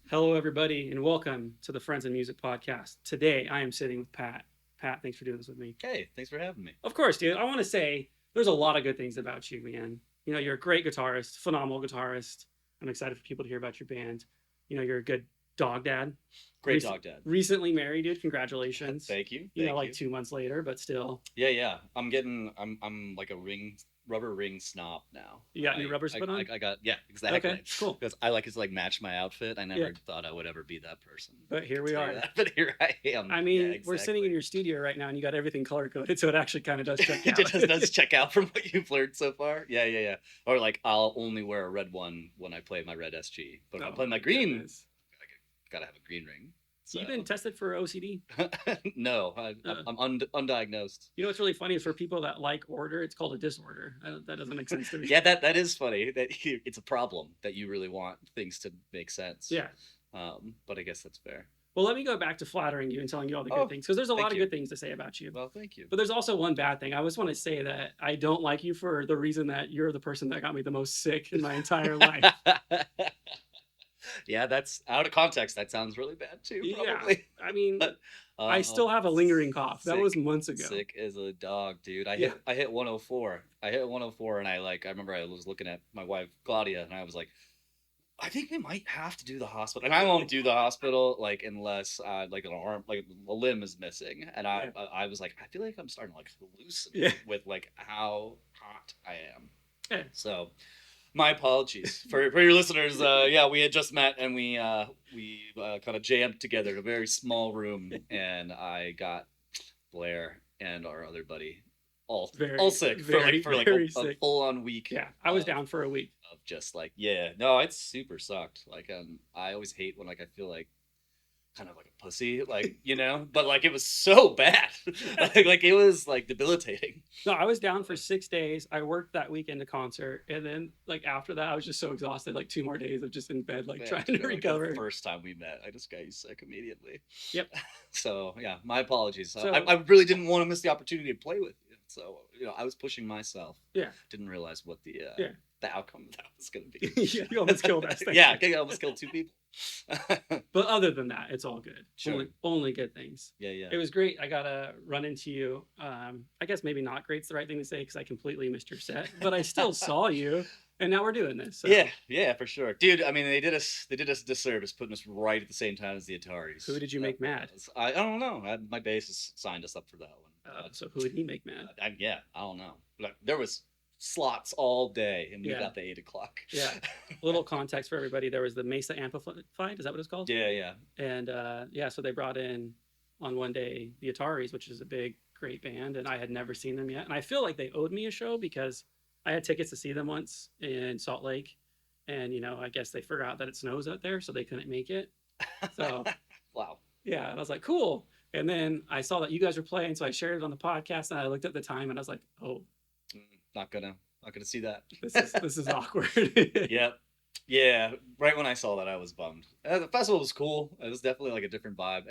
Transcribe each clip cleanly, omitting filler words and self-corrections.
Hello, everybody, and welcome to the Friends and Music Podcast. Today, I am sitting with Pat. Pat, thanks for doing this with me. Hey, thanks for having me. Of course, dude. I want to say there's a lot of good things about you, man. You're a great guitarist, phenomenal guitarist. I'm excited for people to hear about your band. You're a good dog dad. Great dog dad. Recently married, dude. Congratulations. Thank you. Like 2 months later, but still. Yeah. I'm like a rubber ring snob now. You got any rubbers put on? I got, yeah, exactly. Okay, cool. Because I like it to like match my outfit. I never thought I would ever be that person. But here we are. But here I am. I mean, we're sitting in your studio right now, and you got everything color coded, so it actually kind of does check out. It does check out from what you've learned so far. Yeah. Or like I'll only wear a red one when I play my red SG, but when I play my green, I gotta have a green ring. So. You've been tested for OCD? No, I'm undiagnosed. You know what's really funny is for people that like order, it's called a disorder. That doesn't make sense to me. Yeah, that is funny. It's a problem that you really want things to make sense. Yeah. But I guess that's fair. Well, let me go back to flattering you and telling you all the good things, because there's a lot of good things to say about you. Well, thank you. But there's also one bad thing. I just want to say that I don't like you for the reason that you're the person that got me the most sick in my entire life. Yeah, that's out of context. That sounds really bad too. Probably. Yeah, I mean, I still have a lingering cough. That was months ago. Sick as a dog, dude. I hit 104. I hit 104, and I remember I was looking at my wife Claudia, and I was like, I think we might have to do the hospital, and I won't do the hospital like unless like an arm, like a limb is missing. And I was like, I feel like I'm starting to like hallucinate with like how hot I am. Yeah. So. My apologies for your listeners. Yeah, we had just met and we kind of jammed together in a very small room, and I got Blair and our other buddy all sick for like a full on week. Yeah, I was down for a week of just like no, it's super sucked. Like I always hate when like I feel like kind of like a pussy, like but like it was so bad. like it was like debilitating. No, I was down for 6 days. I worked that weekend a concert, and then like after that I was just so exhausted, like 2 more days of just in bed, like trying to recover. Like the first time we met, I just got you sick immediately. Yep. So yeah, my apologies. So, I really didn't want to miss the opportunity to play with you, so I was pushing myself. Yeah. Didn't realize what the outcome of that was going to be. Yeah, you almost killed us. Yeah, I almost killed 2 people. But other than that, it's all good. Sure. Only good things. Yeah. It was great. I got to run into you. I guess maybe not great's the right thing to say, because I completely missed your set, but I still saw you, and now we're doing this. So. Yeah, for sure, dude. I mean, they did us a disservice putting us right at the same time as the Ataris. Who did you make mad? I don't know. My bassist signed us up for that one. So who did he make mad? I don't know. Like, there was slots all day, and we got the 8 o'clock. Yeah. Little context for everybody. There was the Mesa Amplified. Is that what it's called? Yeah. And so they brought in on one day the Ataris, which is a big, great band, and I had never seen them yet. And I feel like they owed me a show, because I had tickets to see them once in Salt Lake, and I guess they forgot that it snows out there, so they couldn't make it. So wow. Yeah, and I was like, cool. And then I saw that you guys were playing, so I shared it on the podcast, and I looked at the time, and I was like, oh. Not gonna see that. This is awkward. Yep. Yeah. Right when I saw that, I was bummed. The festival was cool. It was definitely like a different vibe.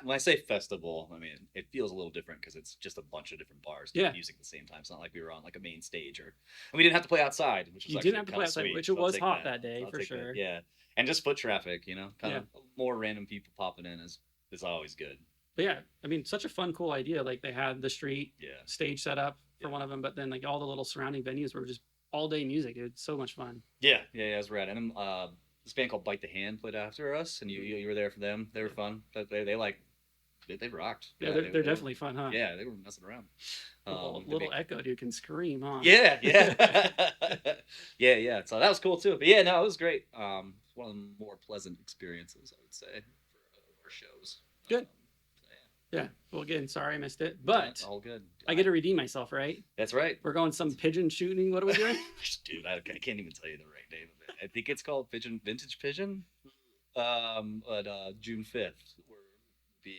When I say festival, I mean it feels a little different because it's just a bunch of different bars doing music at the same time. It's not like we were on like a main stage, and we didn't have to play outside, which was didn't have to play outside, which it was hot that day for sure. Yeah, and just foot traffic, kind of more random people popping in is always good. But yeah, I mean, such a fun, cool idea. Like they had the street stage set up for one of them, but then like all the little surrounding venues were just all day music. It was so much fun. Yeah, it was rad. And then this band called Bite the Hand played after us, and you were there for them. They were fun. They rocked. Yeah, they're definitely fun, huh? Yeah, they were messing around. Little Echo dude can scream, huh? Yeah. Yeah. So that was cool too. But yeah, no, it was great. One of the more pleasant experiences, I would say, for our shows. Good. Yeah. Well, again, sorry I missed it, but all good. I get to redeem myself, right? That's right. We're going some pigeon shooting. What are we doing? Dude, I can't even tell you the right name of it. I think it's called Vintage Pigeon. But June 5th, we'll be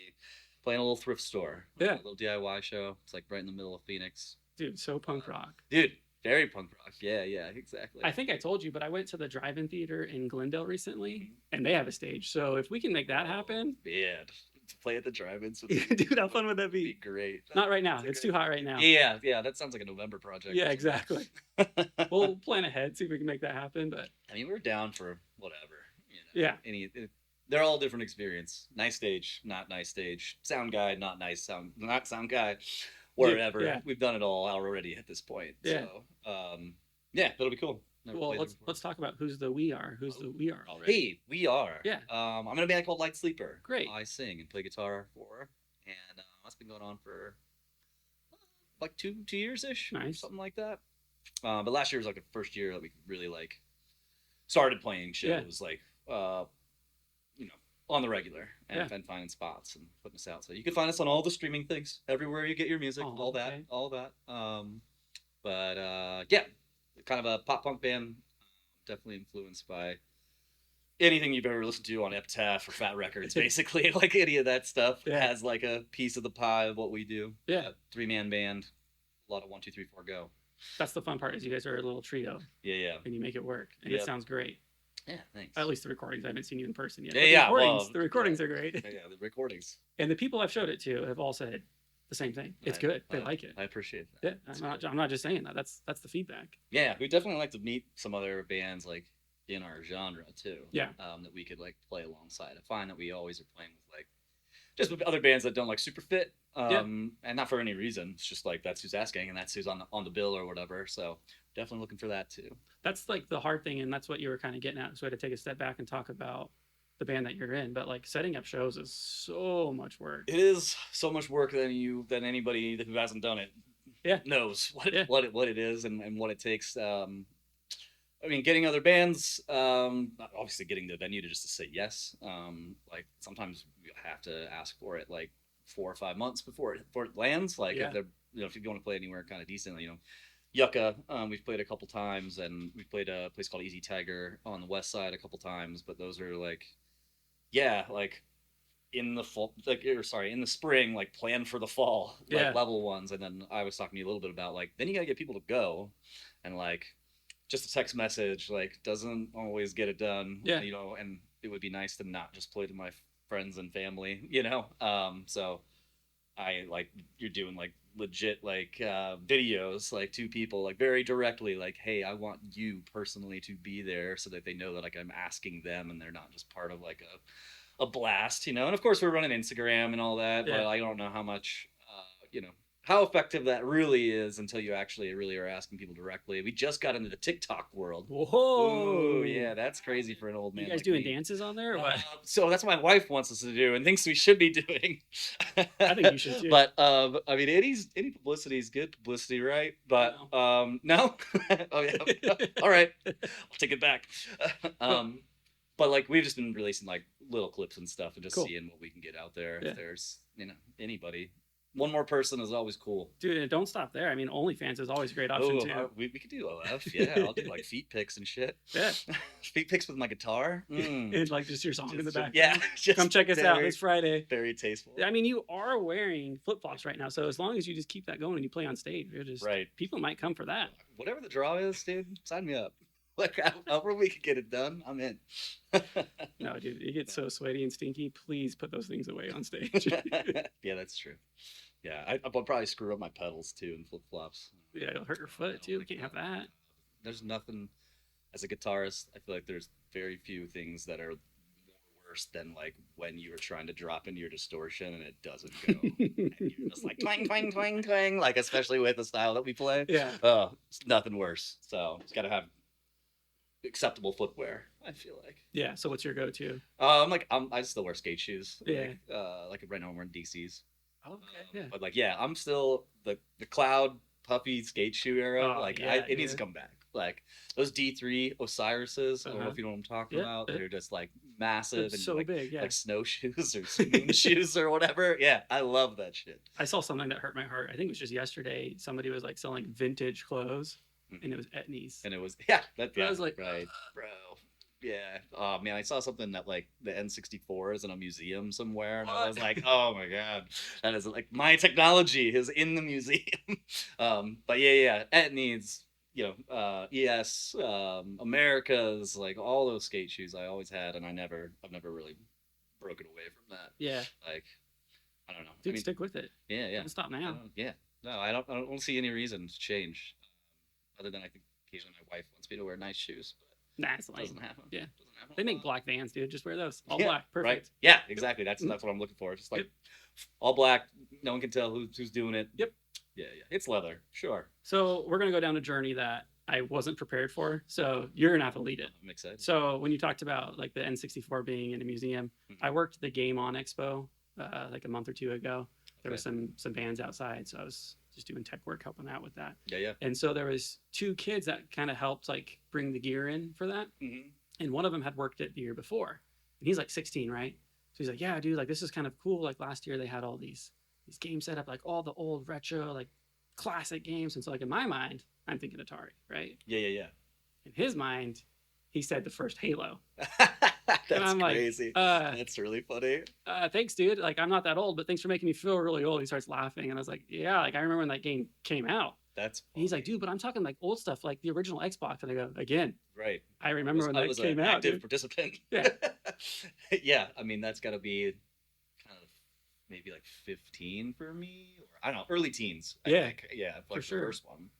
playing a little thrift store. Yeah. A little DIY show. It's like right in the middle of Phoenix. Dude, so punk rock. Dude, very punk rock. Yeah, exactly. I think I told you, but I went to the drive-in theater in Glendale recently, and they have a stage. So if we can make that happen. Yeah. To play at the drive-ins. Dude, how fun would that be? Great. Not right now. It's too hot right now. Yeah. That sounds like a November project. Yeah, exactly. We'll plan ahead, see if we can make that happen. But I mean, we're down for whatever. Yeah. They're all different experience. Nice stage, not nice stage. Sound guy, not nice sound, not sound guy. Wherever Yeah. we've done it all already at this point. Yeah. So yeah, that'll be cool. Never Well, played them before. let's talk about who's the we are. Who's the we are already? Hey, we are. Yeah. I'm in a band called Light Sleeper. Great. I sing and play guitar for, and that's been going on for like two years ish, Nice. something like that. But last year was like the first year that we really like started playing shows, like you know, on the regular and finding spots and putting us out. So you can find us on all the streaming things, everywhere you get your music, all that. But yeah, kind of a pop punk band, definitely influenced by anything you've ever listened to on Epitaph or Fat Records, basically. Like any of that stuff has like a piece of the pie of what we do. Yeah. 3-man band, a lot of 1, 2, 3, 4, go. That's the fun part, is you guys are a little trio. Yeah. And you make it work. And it sounds great. Yeah, thanks. At least the recordings. I haven't seen you in person yet. Yeah, the recordings are great. Yeah, the recordings. And the people I've showed it to have all said the same thing. It's good. They like it. I appreciate that. Yeah, I'm not just saying that. That's the feedback. Yeah, we definitely like to meet some other bands like in our genre too. Yeah. That we could like play alongside. I find that we always are playing with like just with other bands that don't like super fit. And not for any reason. It's just like that's who's asking and that's who's on the bill or whatever. So definitely looking for that too. That's like the hard thing, and that's what you were kind of getting at. So I had to take a step back and talk about the band that you're in. But like setting up shows is so much work. It is so much work than anybody who hasn't done it knows what it is and what it takes. I mean, getting other bands, obviously getting the venue to say yes. Like sometimes you have to ask for it like 4 or 5 months before it lands. Like if they're, if you want to play anywhere kind of decently, Yucca, we've played a couple times, and we've played a place called Easy Tiger on the west side a couple times, but those are like, like in the fall, in the spring, like planned for the fall, like level ones. And then I was talking to you a little bit about like, then you gotta get people to go, and like just a text message like doesn't always get it done, and it would be nice to not just play to my friends and family, so I like, you're doing like legit like videos like to people like very directly like, hey, I want you personally to be there so that they know that like I'm asking them and they're not just part of like a blast, and of course we're running Instagram and all that, but I don't know how much how effective that really is until you actually really are asking people directly. We just got into the TikTok world. Whoa! Ooh, yeah, that's crazy for an old man. You guys like doing me. Dances on there or what? So that's what my wife wants us to do and thinks we should be doing. I think you should too. But I mean, any publicity is good publicity, right? But no. Oh yeah. All right, I'll take it back. But like we've just been releasing like little clips and stuff and just seeing what we can get out there. If there's anybody. One more person is always cool. Dude, and don't stop there. I mean, OnlyFans is always a great option too. We could do OF. Yeah, I'll do like feet pics and shit. Yeah. Feet pics with my guitar. And like just your song in the back. Yeah. Come check us out this Friday. Very tasteful. I mean, you are wearing flip-flops right now, so as long as you just keep that going and you play on stage, you're just people might come for that. Whatever the draw is, dude, sign me up. Like, however we can get it done, I'm in. No, dude, it gets so sweaty and stinky. Please put those things away on stage. Yeah, that's true. Yeah, I'll probably screw up my pedals too in flip flops. Yeah, it'll hurt your foot too. We can't have that. There's nothing, as a guitarist, I feel like there's very few things that are more worse than like when you were trying to drop into your distortion and it doesn't go. And you're just like twang, twang, twang, twang, like especially with the style that we play. Yeah. It's nothing worse. So it's got to have acceptable footwear, I feel like. Yeah. So what's your go-to? I still wear skate shoes. Yeah. Like right now I'm wearing DCs. Oh, okay. Yeah. But like, I'm still the cloud puffy skate shoe era. It needs to come back. Like those D3 Osiris's. I don't know if you know what I'm talking about. They're just like massive and so like, big, like snowshoes or swimming shoes or whatever. Yeah, I love that shit. I saw something that hurt my heart. I think it was just yesterday. Somebody was like selling vintage clothes, and it was Etnies. And it was I was like, right, bro. Yeah. Oh man, I saw something that like the N64 is in a museum somewhere, and I was like, oh my god, that is like my technology is in the museum. But it needs ES, America's, like all those skate shoes I always had, and I've never really broken away from that. Yeah. Like, I don't know. Dude, stick with it. Yeah. Don't stop now. No, I don't see any reason to change, other than I think occasionally my wife wants me to wear nice shoes. But Nah, it's lame. Doesn't happen. Yeah. Doesn't They make black Vans, dude. Just wear those. All Yeah, black. right? Perfect. Yeah, exactly. That's Mhm. what I'm looking for. Just like Yep. all black. No one can tell who's doing it. Yep. Yeah, yeah. It's leather. Sure. So we're gonna go down a journey that I wasn't prepared for. So you're gonna have to lead it. I'm excited. So when you talked about like the N64 being in a museum, Mhm. I worked the Game On Expo like a month or two ago. There Okay. were some bands outside, so I was just doing tech work, helping out with that. Yeah, yeah. And so there was two kids that kind of helped like bring the gear in for that. Mm-hmm. And one of them had worked it the year before, and he's like 16, right? So he's like, yeah, dude, like this is kind of cool. Like last year they had all these games set up, like all the old retro, like classic games. And so like in my mind, I'm thinking Atari, right? Yeah, yeah, In his mind, he said the first Halo. yeah. That's I'm like, crazy. Uh, That's really funny. thanks, dude. Like I'm not that old, but thanks for making me feel really old. He starts laughing, and I was like, yeah, like I remember when that game came out. That's And he's like, funny. dude, but I'm talking like old stuff, like the original Xbox. And I go, again, Right. I remember when that came an out. active Dude. participant. Yeah. Yeah. I mean, that's got to be kind of maybe like 15 for me, or I don't know, early teens. I Yeah, think. Yeah, like sure. the first one.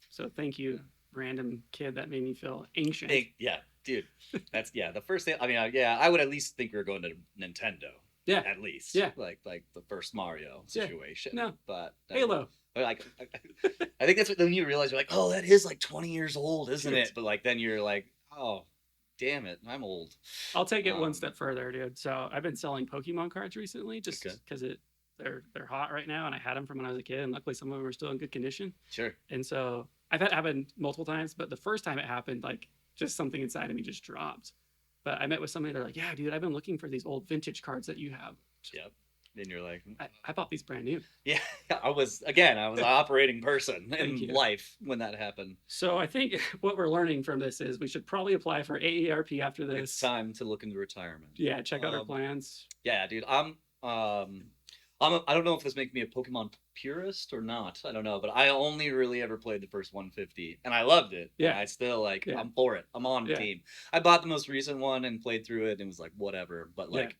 So thank you, random kid that made me feel ancient. Yeah, dude. That's the first thing. I mean, yeah, I would at least think we were going to Nintendo. Yeah. At least. Yeah. Like the first Mario Yeah. situation. No. But Halo. But like, I think that's what then you realize you're like, oh, that is like 20 years old, isn't Dude. it? But like then you're like, oh, damn it, I'm old. I'll take it one Um, step further, dude. So I've been selling Pokemon cards recently, just Okay. because they're hot right now, and I had them from when I was a kid, and luckily some of them are still in good condition. Sure. And so I've had it happen multiple times, but the first time it happened, like just something inside of me just dropped. But I met with somebody, they're like, yeah, dude, I've been looking for these old vintage cards that you have. Yep. Then you're like, I bought these brand new. yeah, I was an operating person Thank in you. life when that happened. So I think what we're learning from this is we should probably apply for AARP after this. It's time to look into retirement. Yeah, check out our Um, plans. Yeah, dude. I don't know if this makes me a Pokemon purist or not. I don't know, but I only really ever played the first 150, and I loved it. Yeah. And I still like. Yeah. I'm for it. I'm on the Yeah. team. I bought the most recent one and played through it, and it was like whatever. But Yeah. like,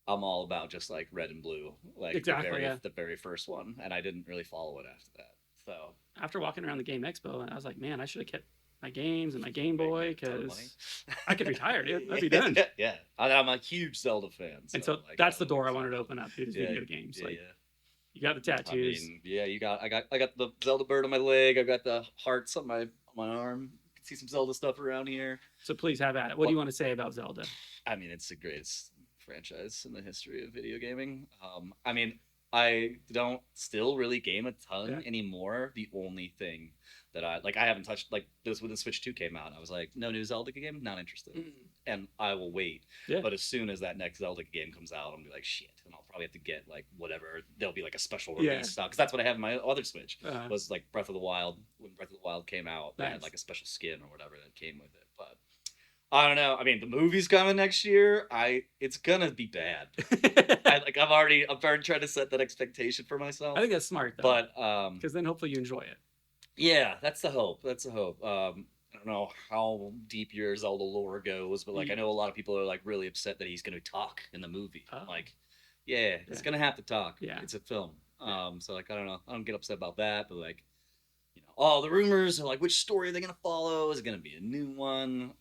I'm all about just like red and blue, like Exactly, yeah. the very first one, and I didn't really follow it after that. So After walking around the Game Expo, and I was like, man, I should have kept my games and my Game Boy Make a ton of money. because I could retire, dude. I'd be done. Yeah, I'm a huge Zelda fan. And so like, that's I the door I love wanted to Zelda. open up, dude, is Yeah, video games. Yeah, Like yeah. you got the tattoos. I mean, yeah, I got the Zelda bird on my leg. I've got the hearts on my arm. You can see some Zelda stuff around here. So please have at it. What do you want to say about Zelda? I mean, it's the greatest franchise in the history of video gaming. I mean, I don't still really game a ton Yeah. anymore. The only thing that I haven't touched like this when the Switch 2 came out. I was like, no new Zelda game, not interested. And I will wait. Yeah. But as soon as that next Zelda game comes out, I'm gonna be like, shit, and I'll probably have to get like whatever. There'll be like a special Yeah. release stuff because that's what I have in my other Switch. Uh, Was like Breath of the Wild. When Breath of the Wild came out, they had Nice. like a special skin or whatever that came with it. But I don't know. I mean, the movie's coming next year. It's gonna be bad. I'm already trying to set that expectation for myself. I think that's smart though. But because then hopefully you enjoy it. yeah, that's the hope. That's the hope. I don't know how deep your Zelda lore goes, but like I know a lot of people are like really upset that he's gonna talk in the movie. Oh. Like, yeah, it's Yeah. gonna have to talk. Yeah. It's a film. Yeah. So like I don't know. I don't get upset about that, but like, all the rumors are like, which story are they gonna follow? Is it gonna be a new one?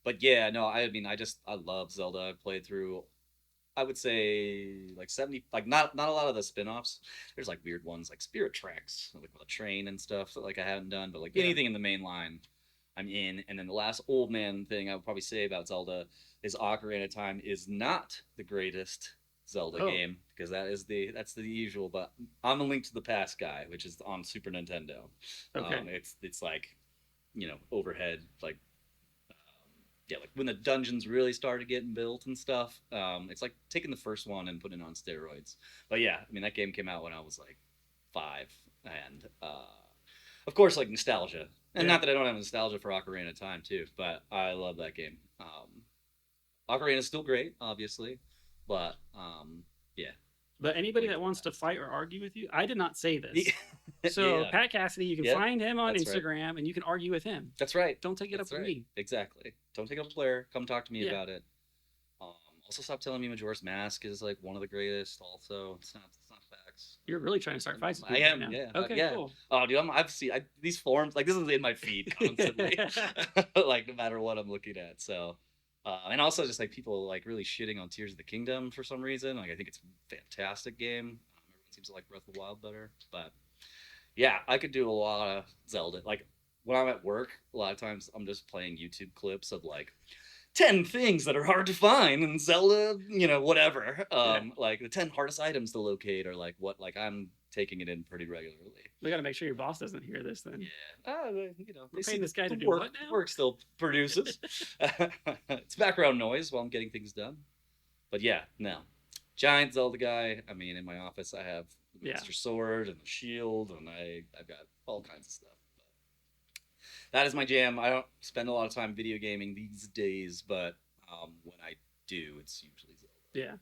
But yeah, no, I mean, I love Zelda. I played through, I would say like 70, like not a lot of the spin-offs. There's like weird ones like Spirit Tracks, like with a train and stuff that like I haven't done, but like Yeah. anything in the main line, I'm in. And then the last old man thing I would probably say about Zelda is Ocarina of Time is not the greatest Zelda Oh. game because that's the usual. But I'm a Link to the Past guy, which is on Super Nintendo. Okay. It's like, overhead like. Yeah, like when the dungeons really started getting built and stuff, it's like taking the first one and putting it on steroids. But yeah, I mean that game came out when I was like 5, and of course like nostalgia, and Yeah. not that I don't have nostalgia for Ocarina of Time too, but I love that game. Ocarina is still great, obviously, but yeah. But anybody Link that to the wants to Past. fight or argue with you, I did not say this. So Yeah, Pat Cassidy, you can Yep, find him on that's right. Instagram and you can argue with him. that's right. Don't take it That's up with right. me. Exactly. Don't take up a player. Come talk to me Yeah. about it. Also, stop telling me Majora's Mask is like one of the greatest. Also, it's not facts. You're really trying to start fights. with I me am, right now. yeah, Okay, yeah. cool. Oh, dude, I've seen these forums. Like this is in my feed constantly. Like no matter what I'm looking at. So, And also just like people like really shitting on Tears of the Kingdom for some reason. Like I think it's a fantastic game. Everyone seems to like Breath of the Wild better, but yeah, I could do a lot of Zelda. Like when I'm at work, a lot of times I'm just playing YouTube clips of like 10 things that are hard to find in Zelda, whatever. Yeah. Like the 10 hardest items to locate, or like what, like I'm taking it in pretty regularly. We got to make sure your boss doesn't hear this then. Yeah, We're they see paying this guy to the do work, what now? work still produces. It's background noise while I'm getting things done. But yeah, no, giant Zelda guy. I mean, in my office, I have the Yeah. Master Sword and the shield, and I've got all kinds of stuff. That is my jam. I don't spend a lot of time video gaming these days, but when I do, it's usually Zelda. Yeah.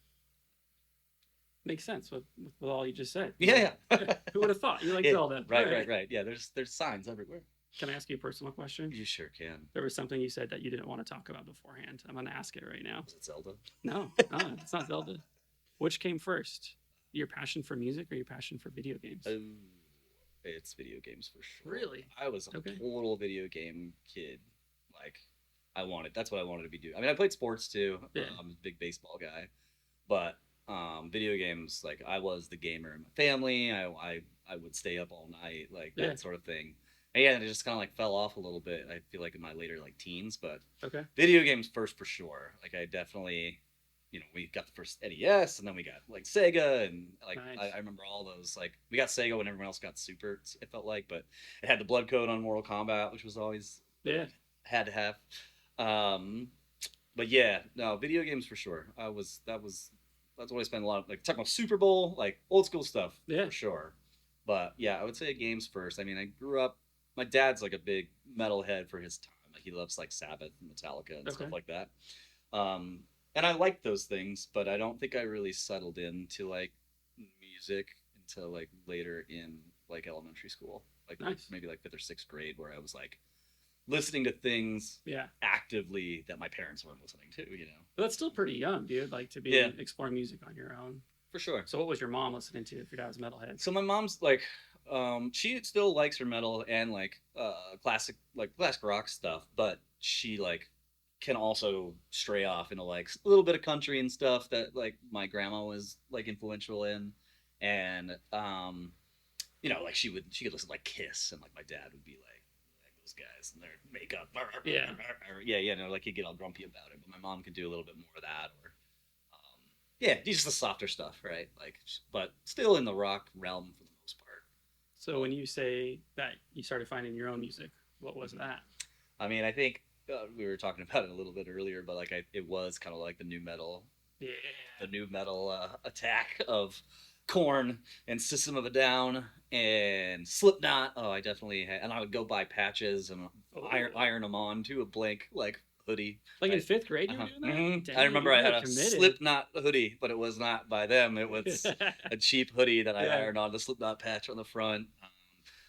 Makes sense with all you just said. Yeah. Who would have thought? You like Yeah, Zelda. All right. Yeah, there's signs everywhere. Can I ask you a personal question? You sure can. There was something you said that you didn't want to talk about beforehand. I'm going to ask it right now. Is it Zelda? No, it's not Zelda. Which came first? Your passion for music or your passion for video games? Oh, it's video games for sure. Really? I was a Okay. total video game kid. Like, that's what I wanted to be doing. I mean, I played sports too. Yeah. I'm a big baseball guy, but video games, like I was the gamer in my family. I would stay up all night, like that Yeah. sort of thing. And yeah, it just kind of like fell off a little bit. I feel like in my later like teens, but Okay. video games first for sure. Like I definitely, we got the first NES, and then we got like Sega, and like Nice. I remember all those. Like we got Sega when everyone else got Super. It felt like, but it had the blood code on Mortal Kombat, which was always Yeah. had to have. But yeah, no, video games for sure. That's what I spent a lot of, like talking about Super Bowl, like old school stuff Yeah. for sure. But yeah, I would say games first. I mean, I grew up. My dad's like a big metalhead for his time. Like he loves like Sabbath and Metallica and Okay. stuff like that. And I like those things, but I don't think I really settled into like music until like later in like elementary school, like Nice. maybe like fifth or sixth grade, where I was like listening to things Yeah. actively that my parents weren't listening to. But that's still pretty young, dude. Like to be Yeah. exploring music on your own. For sure. So what was your mom listening to if your dad was a metalhead? So my mom's like, she still likes her metal and like classic rock stuff, but she like can also stray off into like a little bit of country and stuff that like my grandma was like influential in, and like she could listen to like Kiss, and like my dad would be like those guys and their makeup, Yeah. like he'd get all grumpy about it, but my mom could do a little bit more of that, or yeah, just the softer stuff, right? Like, but still in the rock realm for the most part. So when you say that you started finding your own music, what was that? I mean, I think we were talking about it a little bit earlier, but like it was kind of like the new metal attack of Korn and System of a Down and Slipknot. Oh, I definitely had, and I would go buy patches and iron them on to a blank like hoodie. Like in fifth grade, you were Uh-huh. doing that? I remember I had a committed. Slipknot hoodie, but it was not by them. It was a cheap hoodie that I Yeah. ironed on the Slipknot patch on the front.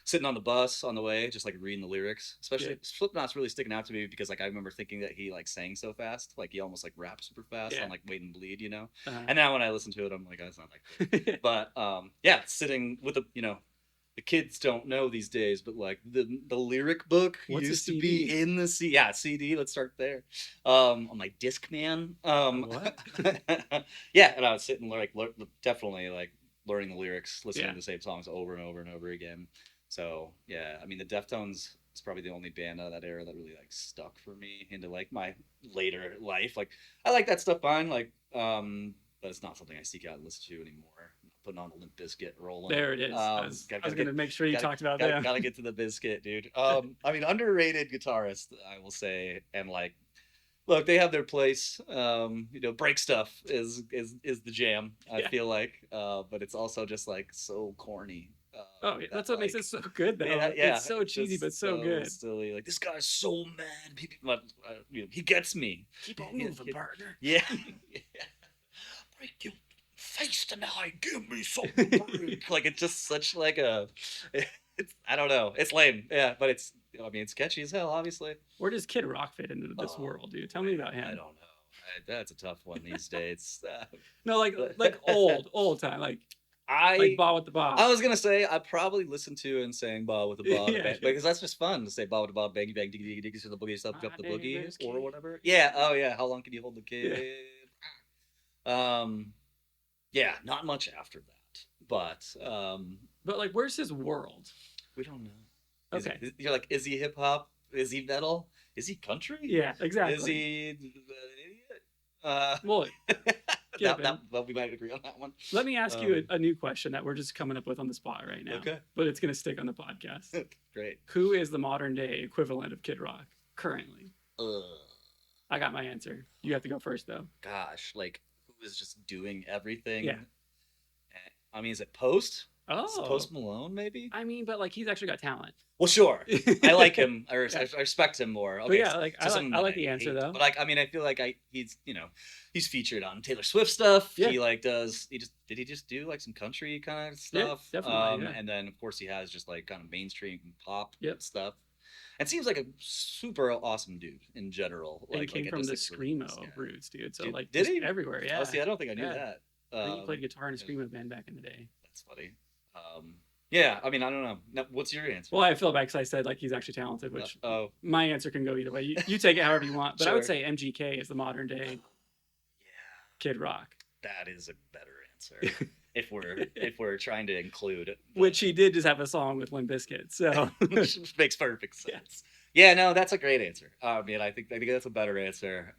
Sitting on the bus on the way, just like reading the lyrics. Especially Yeah. Slipknot's really sticking out to me because like I remember thinking that he like sang so fast, like he almost like rapped super fast Yeah. on like Wait and Bleed, Uh-huh. And now when I listen to it, I'm like, oh, it's not that good. But yeah, sitting with the kids don't know these days, but like the lyric book What's a used to CD? be in the CD. Let's start there. On my Discman. What? Yeah, and I would sit and definitely like learning the lyrics, listening Yeah. to the same songs over and over and over again. So yeah, I mean the Deftones is probably the only band out of that era that really like stuck for me into like my later life. Like I like that stuff fine, like but it's not something I seek out and listen to anymore. I'm not putting on a Limp Bizkit rolling. There it is. I was Gotta going to make sure you talked about them. Gotta get to the Bizkit, dude. I mean, underrated guitarist, I will say, and like, look, they have their place. Break stuff is the jam. I Yeah. feel like, but it's also just like so corny. Oh, yeah, that's what makes it so good, though. Yeah, It's so cheesy, just but so good. Silly. Like this guy's so mad. He gets me. Keep on Yeah, moving, yeah. partner. Yeah. Break your face tonight. Give me some break. Like it's just such like a. I don't know. It's lame. Yeah, but it's. I mean, it's catchy as hell. Obviously. Where does Kid Rock fit into this Oh, world, dude? Tell me about him. I don't know. That's a tough one these days. No, like old time, like Like Ball with the Bob. I was gonna say I probably listened to and sang "Ba with the Ba" Yeah, sure. because that's just fun to say "Ba with the Ba, bang bang, diggy diggy diggy, to the boogie, stop, drop the boogie" Davis or Kid. whatever. Yeah. Oh yeah. How long can you hold the Yeah. kid? Um. Yeah. Not much after that, but But like, where's his world? we don't know. Okay. You're like, is he hip hop? Is he metal? Is he country? Yeah, Is exactly. he an idiot? Well, That we might agree on that one. let me ask you a new question that we're just coming up with on the spot right now. Okay. But it's going to stick on the podcast. Great. Who is the modern day equivalent of Kid Rock currently? Ugh. I got my answer. You have to go first, though. Gosh, like who is just doing everything? Yeah. I mean, is it Post? Oh. Is it Post Malone, maybe? I mean, but like he's actually got talent. Well, sure. I like him. I Yeah. respect him more. But Okay. yeah, like I someone like that the answer hate. though. But like, I mean, I feel like he's he's featured on Taylor Swift stuff. Yeah. He like did he just do like some country kind of Yeah, stuff? definitely, yeah. And then of course he has just like kind of mainstream pop Yep. stuff. And seems like a super awesome dude in general. And Like, he came I from just, the like, screamo yeah. roots, dude. So Did- like did just he? everywhere, yeah. Oh, see, I don't think I knew Yeah. that. I think he played guitar in a yeah. screamo band back in the day. That's funny. Yeah, I mean, I don't know. Now, what's your answer? Well, I feel bad because I said like he's actually talented, which Oh, my answer can go either way. You take it however you want, but I would Sure. say MGK is the modern day yeah, Kid Rock, that is a better answer. if we're trying to include it, which he did just have a song with Limp Bizkit. So which makes perfect sense. Yeah, no, that's a great answer. I mean, I think that's a better answer.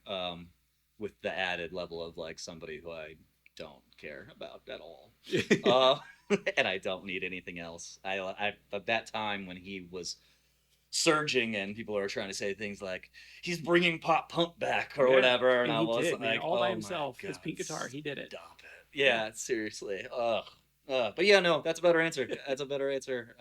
With the added level of like somebody who I don't care about at all. And I don't need anything else. I at that time when he was surging and people are trying to say things like he's bringing pop punk back or Yeah, whatever, and and I he was did, man, like, all by oh himself. my His God, pink guitar, he did it. Stop it. Yeah, seriously. Ugh. But yeah, no, that's a better answer. That's a better answer.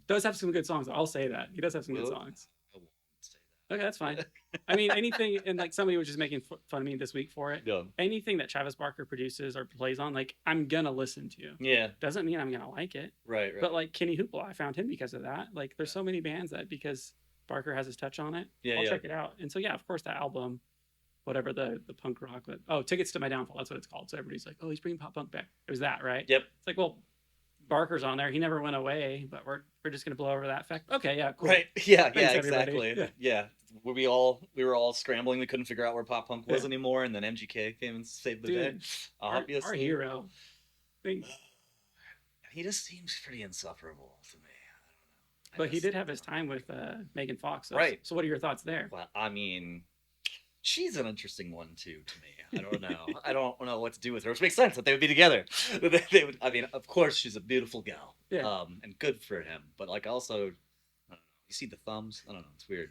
Does have some good songs. I'll say that he does have some good Well, songs. I won't say Okay, that's fine. I mean, anything, and like somebody was just making fun of me this week for it. that. Anything that Travis Barker produces or plays on, like I'm gonna listen to. Yeah, Doesn't mean I'm gonna like it. right. But like Kenny Hoopla, I found him because of that. Like there's so many bands that because Barker has his touch on it, Yeah, I'll yeah. check it out. And so yeah, of course that album, whatever the punk rock, Tickets to My Downfall, that's what it's called. So everybody's like, oh, he's bringing pop punk back. It was that, right? Yep. It's like, well, Barker's on there. He never went away, but we're just gonna blow over that fact. Okay, yeah, cool. Right. Yeah, Thanks, yeah, everybody. exactly. Yeah. Yeah. We were all scrambling. We couldn't figure out where pop punk was Yeah. anymore, and then MGK came and saved the day. Dude, our Obviously, hero. Think- he just seems pretty insufferable to me. I don't know. But he did have his time with Megan Fox. So, Right. So what are your thoughts there? Well, I mean, she's an interesting one too to me. I don't know. I don't know what to do with her, which makes sense that they would be together. They would. I mean, of course, she's a beautiful gal. Yeah. And good for him. But like, also, I don't know. You see the thumbs? I don't know. It's weird.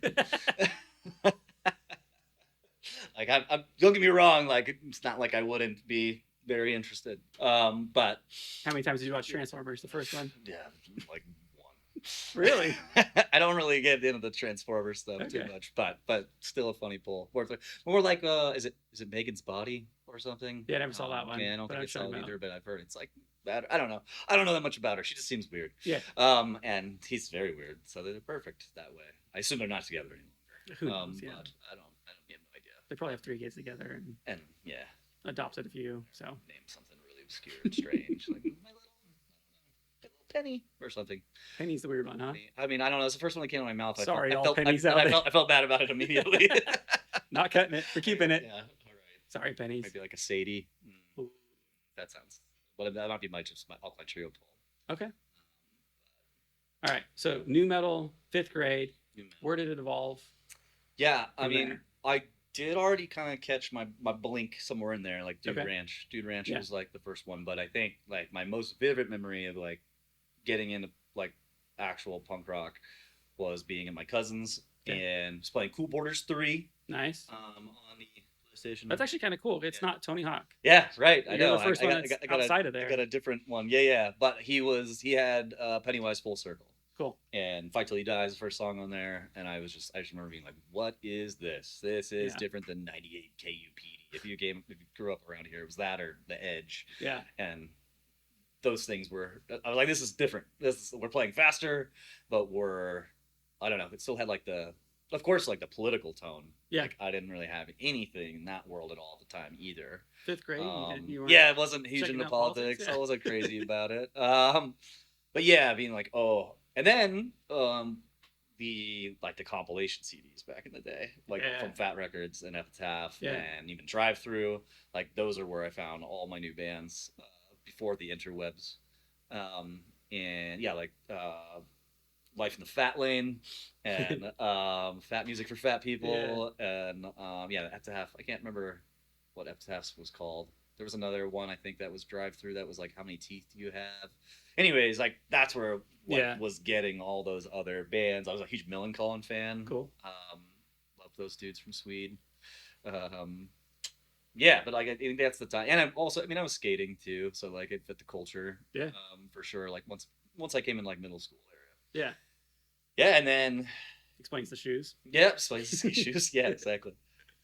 Like, I'm. Don't get me wrong. Like, it's not like I wouldn't be very interested. But How many times did you watch Transformers, the first one? yeah, like one. Really? I don't really get into the Transformer stuff too Okay. much, but still a funny pull. More like is it Megan's Body or something? Yeah, I never saw that one, Yeah, I don't but think I'm I saw sure it I'm either, but I've heard it's like that. I don't know. I don't know that much about her. She just seems weird. Yeah. And he's very weird, so they're perfect that way. I assume they're not together anymore. Who knows? Yeah. But I don't have no idea. They probably have 3 kids together and And yeah, adopted a few. So name something really obscure and strange, like my little Penny or something. Penny's the weird one, huh? I mean, I don't know. It's the first one that came to my mouth. Sorry, all I felt, pennies I, out I there. felt, I felt bad about it immediately. Not cutting it. We're keeping it. Yeah, all right. Sorry, pennies. Maybe like a Sadie. Ooh. That sounds. Well, that might be my Alkaline Trio pull. Okay. All right. So new metal, 5th grade. You know. Where did it evolve? Yeah, I From mean, there. I did already kind of catch my blink somewhere in there, like Dude Okay. Ranch. Dude Ranch Yeah. was like the first one, but I think like my most vivid memory of like getting into like actual punk rock was being at my cousin's Okay. and just playing Cool Borders 3 Nice. on the PlayStation. That's actually kind of cool. It's Yeah. not Tony Hawk. Yeah, right. I You're know. the first one that's got outside of I there. got a different one. Yeah. But he had Pennywise Full Circle. Cool. And Fight Till He Dies, the first song on there, and I just remember being like, "What is this? This is Yeah. different than 98 KUPD. If you grew up around here, it was that or The Edge, Yeah. and those things were. I was like, "This is different. We're playing faster, but I don't know. It still had like the of course, like the political tone. Yeah. Like I didn't really have anything in that world at all at the time either. Fifth grade. You weren't Yeah, I wasn't huge checking into out politics, politics. yeah. I wasn't crazy about it. But yeah, being like, oh, and then the compilation CDs back in the day, like Yeah. from Fat Records and Epitaph Yeah. and even Drive Through, like those are where I found all my new bands before the interwebs. And yeah, like Life in the Fat Lane and Fat Music for Fat People and yeah, Epitaph. I can't remember what Epitaph's was called. There was another one I think that was Drive Through that was like How Many Teeth Do You Have? Anyways, like that's where was getting all those other bands. I was a huge Millencolin fan. Cool. Love those dudes from Sweden. Yeah, but like I think that's the time, and I'm also, I mean, I was skating too, so like it fit the culture. Yeah. For sure. Like once I came in like middle school area. Yeah. Yeah, and then Explains the shoes. yeah, spicy shoes. Yeah, exactly.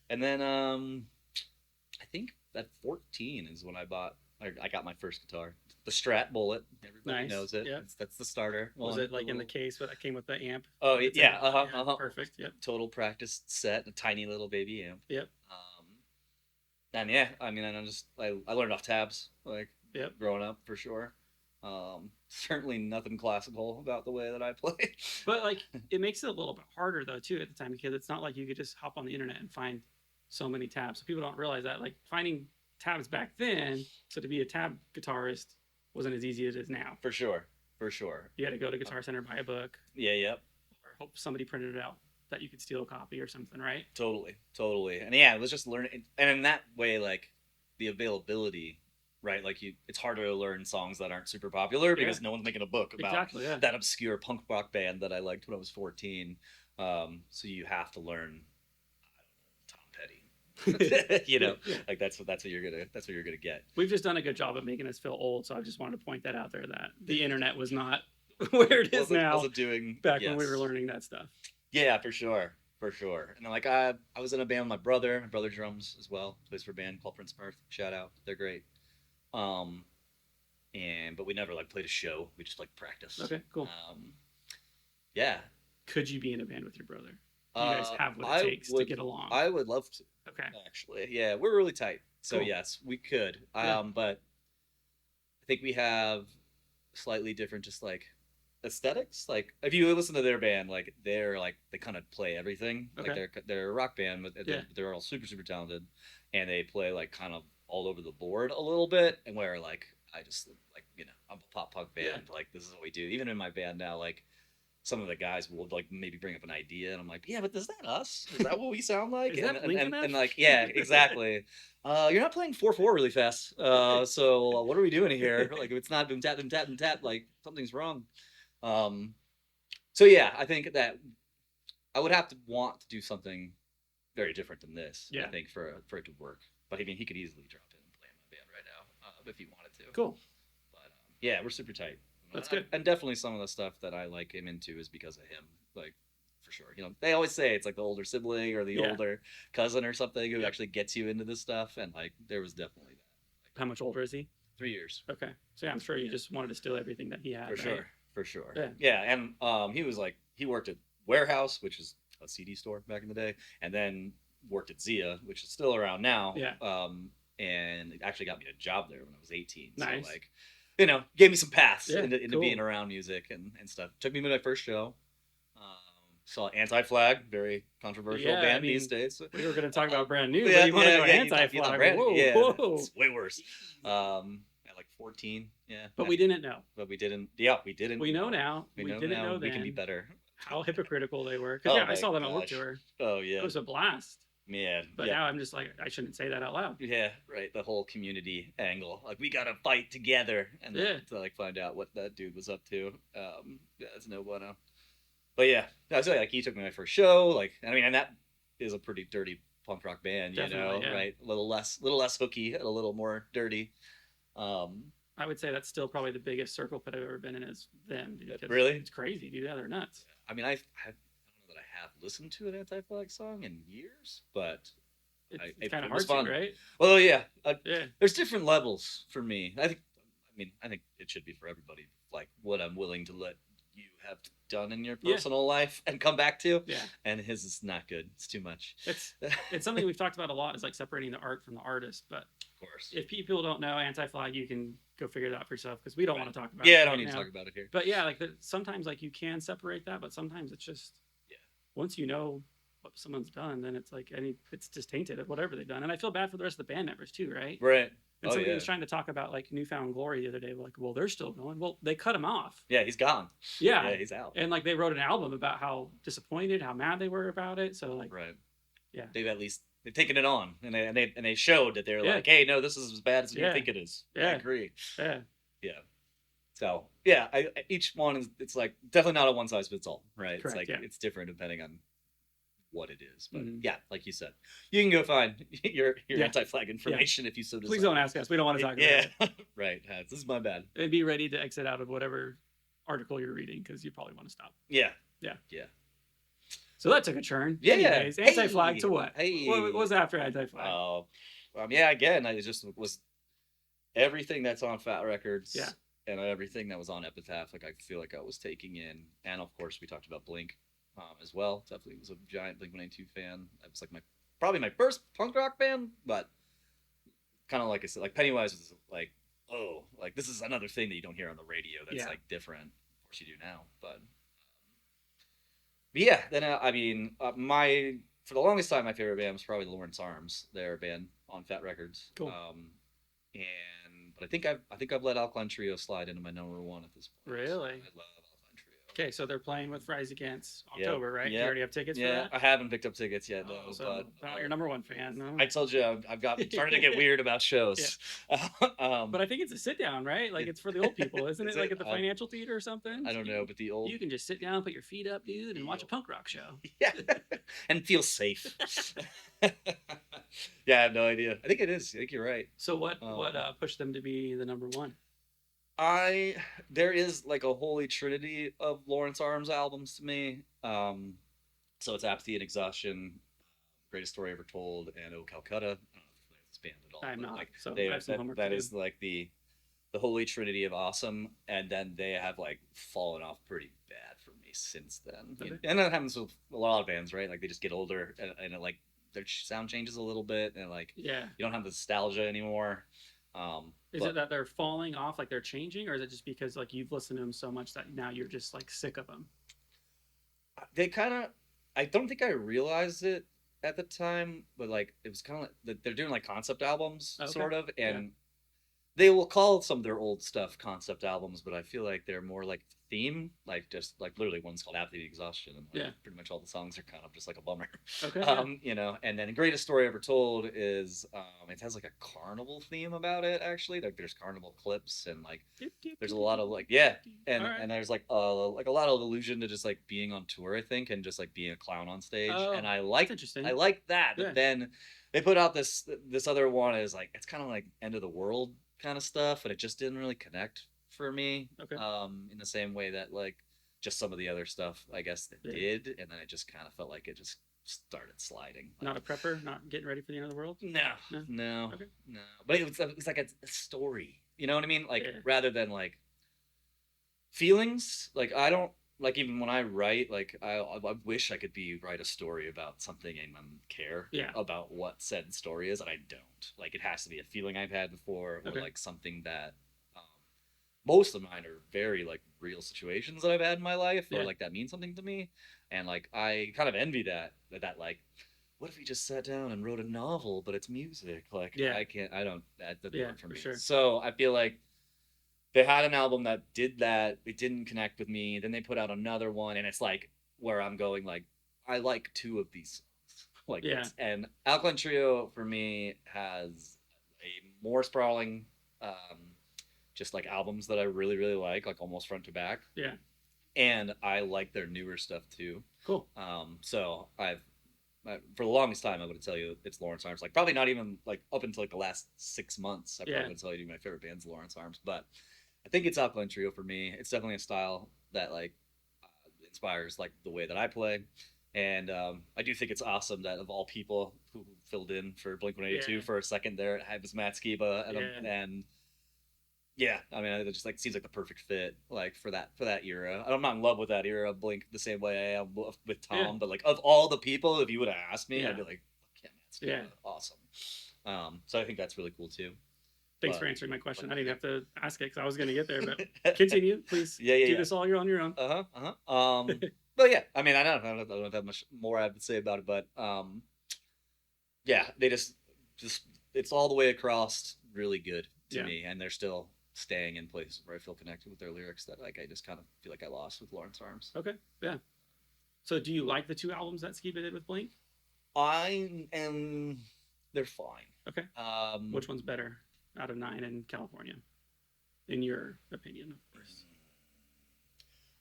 And then I think at 14 is when I got my first guitar, the Strat Bullet. Everybody knows it. Yeah. That's the starter. Was it like in the case that came with the amp? Oh yeah, Perfect. Yep. Total practice set, a tiny little baby amp. Yep. And yeah, I mean, I learned off tabs, like growing up for sure. Certainly nothing classical about the way that I play. But like it makes it a little bit harder though too at the time, because it's not like you could just hop on the internet and find so many tabs. So people don't realize that like finding tabs back then, so to be a tab guitarist wasn't as easy as it is now. For sure. You had to go to Guitar Center, buy a book. Yeah, yep. Or hope somebody printed it out that you could steal a copy or something, right? Totally. And yeah, it was just learning, and in that way, like the availability, right? Like it's harder to learn songs that aren't super popular because no one's making a book about that obscure punk rock band that I liked when I was 14. So you have to learn Tom Petty. You know, like that's what you're gonna get. We've just done a good job of making us feel old, so I just wanted to point that out there, that the internet was not where it is now. Wasn't doing back when we were learning that stuff. Yeah, for sure. And then, like I was in a band with my brother. My brother drums as well. Plays for a band called Prince Mirth. Shout out, they're great. But we never like played a show. We just like practice. Okay, cool. Yeah. Could you be in a band with your brother? Do you guys have what it takes to get along? I would love to. Okay. Actually, yeah, we're really tight. So cool. Yes, we could. Yeah. But I think we have slightly different, just like aesthetics. Like if you listen to their band, like they're like they kind of play everything. Okay. Like they're a rock band, but they're all super talented, and they play like kind of all over the board a little bit. And where like I just like, you know, I'm a pop punk band. Like this is what we do. Even in my band now, like some of the guys will like maybe bring up an idea, and I'm like, yeah, but is that us? Is that what we sound like? and like, yeah, exactly. You're not playing 4/4 really fast. So what are we doing here? Like if it's not boom tap boom tap boom tap, like something's wrong. So yeah, I think that I would have to want to do something very different than this. Yeah. I think for it to work. But I mean, he could easily drop in and play in my band right now if he wanted to. Cool. But yeah, we're super tight. That's good. And definitely some of the stuff that I like him into is because of him. Like for sure. You know, they always say it's like the older sibling or the older cousin or something who actually gets you into this stuff, and like there was definitely that. How much older is he? 3 years. Okay. So yeah, I'm sure you just wanted to steal everything that he had. For sure. Yeah. And he was like, he worked at Warehouse, which is a CD store back in the day, and then worked at Zia, which is still around now. Yeah. And it actually got me a job there when I was 18. Nice. So like, you know, gave me some paths into cool. being around music and stuff. Took me to my first show. Saw Anti-Flag, very controversial band these days. We were going to talk about Brand New, but you want to go Anti-Flag. Whoa. It's way worse. At like 14, But we didn't know. We didn't. We know now. We didn't know then. We can be better. How hypocritical they were. Because I saw them on Work Tour. Oh yeah. It was a blast. Man. But now I'm just like, I shouldn't say that out loud. Yeah, right. The whole community angle. Like, we gotta fight together. And to like find out what that dude was up to. That's no bueno. But yeah, that's like he took me to my first show. Like, I mean, and that is a pretty dirty punk rock band, Definitely, right? A little less hooky and a little more dirty. I would say that's still probably the biggest circle pit I've ever been in is them. Really? It's crazy, dude. Yeah, they're nuts. I mean, I don't know that I have listened to an Anti-Flag song in years, but it's kind of hard to, right? Well, yeah. There's different levels for me. I think it should be for everybody. Like what I'm willing to let you have done in your Yeah. personal life and come back to. Yeah. And his is not good. It's too much. It's something we've talked about a lot, is like separating the art from the artist. But Of course. if people don't know Anti-Flag, you can go figure it out for yourself, because we don't Right. want to talk about Yeah, it I don't right need to now. talk about it here. But yeah, like sometimes like you can separate that, but sometimes it's just, Yeah. once you know what someone's done, then it's like it's just tainted of whatever they've done. And I feel bad for the rest of the band members too, right? Right. And Oh, somebody yeah. was trying to talk about like Newfound Glory the other day, like, well, they're still going. Well, they cut him off. Yeah, he's gone. Yeah. Yeah, he's out. And like they wrote an album about how disappointed, how mad they were about it. So like, Right. Yeah. They've taken it on, and they showed that they're Yeah. like, hey, no, this is as bad as you Yeah. think it is. I Yeah. agree. yeah, Yeah. So yeah, each one is, it's like definitely not a one size fits all, right? Correct, it's like yeah. it's different depending on what it is. But Mhm. yeah, like you said, you can go find your Yeah. anti-flag information if you so desire. please don't ask us. We don't want to talk about Yeah, it. right. This is my bad. And be ready to exit out of whatever article you're reading, because you probably want to stop. Yeah. Yeah. Yeah. So that took a turn. Yeah. Anyways, Anti-Flag to what? Hey. What was after Anti-Flag? Oh, yeah. Again, I just was everything that's on Fat Records. Yeah. And everything that was on Epitaph. Like I feel like I was taking in, and of course we talked about Blink, as well. Definitely was a giant Blink-182 fan. It was like probably my first punk rock band, but kind of like I said, like Pennywise was like, oh, like this is another thing that you don't hear on the radio. That's Yeah. like different. Of course you do now, but yeah. Then I mean, for the longest time, my favorite band was probably the Lawrence Arms. Their band on Fat Records. Cool. But I think I've let Alkaline Trio slide into my number one at this point. Really? I love Alkaline Trio. Okay, so they're playing with Rise Against Yep. October, right? You Yep. already have tickets for Yeah, that? I haven't picked up tickets yet, Oh, though. so But not your number one fan, no? I told you I'm starting to get weird about shows. But I think it's a sit down, right? Like it's for the old people, isn't Is it? Like it? at the Financial Theater or something? I don't know, but the old You can just sit down, put your feet up, dude, and watch a punk rock show. yeah, and feel safe. Yeah, I have no idea. I think it is. I think you're right. So what pushed them to be the number one? There is like a holy trinity of Lawrence Arms albums to me. So it's Apathy and Exhaustion, Greatest Story Ever Told, and Oh Calcutta. I don't know if you're familiar with this band at all. I'm but, not, like, so they, I have some homework that to is do. like the holy trinity of awesome, and then they have like fallen off pretty bad for me since then. Okay. And that happens with a lot of bands, right? Like they just get older, and it, like their sound changes a little bit, and like Yeah. you don't have the nostalgia anymore. Is it that they're falling off, like they're changing, or is it just because like you've listened to them so much that now you're just like sick of them? They kind of, I don't think I realized it at the time, but like it was kind of like they're doing like concept albums, Okay. sort of, and they will call some of their old stuff concept albums, but I feel like they're more like theme, like just like literally one's called Apathy and Exhaustion, and like, Yeah. pretty much all the songs are kind of just like a bummer. Okay. You know, and then Greatest Story Ever Told is it has like a carnival theme about it, actually. Like there's carnival clips, and like there's a lot of like and Alright. and there's like a lot of allusion to just like being on tour, I think, and just like being a clown on stage. Oh, And I That's like interesting. that. Yeah. But then they put out this other one is like it's kind of like end of the world kind of stuff, and it just didn't really connect for me. Okay. In the same way that like just some of the other stuff I guess that Yeah. did, and then it just kind of felt like it just started sliding. Not a prepper, not getting ready for the end of the world. No, No? no, Okay. no. But it was like a story. You know what I mean? Like Yeah. rather than like feelings. Like I don't like even when I write. Like I wish I could write a story about something and care Yeah. about what said story is, and I don't. Like it has to be a feeling I've had before, or Okay. like something that. Most of mine are very like real situations that I've had in my life, or Yeah. like that mean something to me, and like I kind of envy that like what if we just sat down and wrote a novel, but it's music? Like Yeah. I don't, that doesn't Yeah, work for for me. sure. So I feel like they had an album that did that. It didn't connect with me. Then they put out another one, and it's like where I'm going like I like two of these songs. Like Yeah. this. And Alkaline Trio for me has a more sprawling just like albums that I really, really like almost front to back. Yeah. And I like their newer stuff too. Cool. So for the longest time, I would tell you it's Lawrence Arms. Like probably not even like up until like the last 6 months, I probably Yeah. would tell you my favorite band's Lawrence Arms. But I think it's Alkaline Trio for me. It's definitely a style that like inspires like the way that I play. And I do think it's awesome that of all people who filled in for Blink-182 Yeah. for a second there, it was Matt Skiba, Yeah. and Yeah, I mean, it just like seems like the perfect fit, like for that era. I'm not in love with that era of Blink the same way I am with Yeah. Tom, but like of all the people, if you would have asked me, I'd Yeah. be like, "Fuck yeah, Matt Yeah. Skiba, awesome." So I think that's really cool too. Thanks for But answering my question. I but didn't have to ask it because I was going to get there, but yeah, continue. Please yeah, do yeah. this all you're on your own. Uh huh. Uh huh. But yeah, I mean, I don't have much more I have to say about it, but yeah, they just it's all the way across really good to Yeah. me, and they're still staying in places where I feel connected with their lyrics that like I just kind of feel like I lost with Lawrence Arms. Okay. Yeah. So do you like the 2 albums that Skiba did with Blink? I am they're fine. Okay. Which one's better out of 9 in California, in your opinion, of course?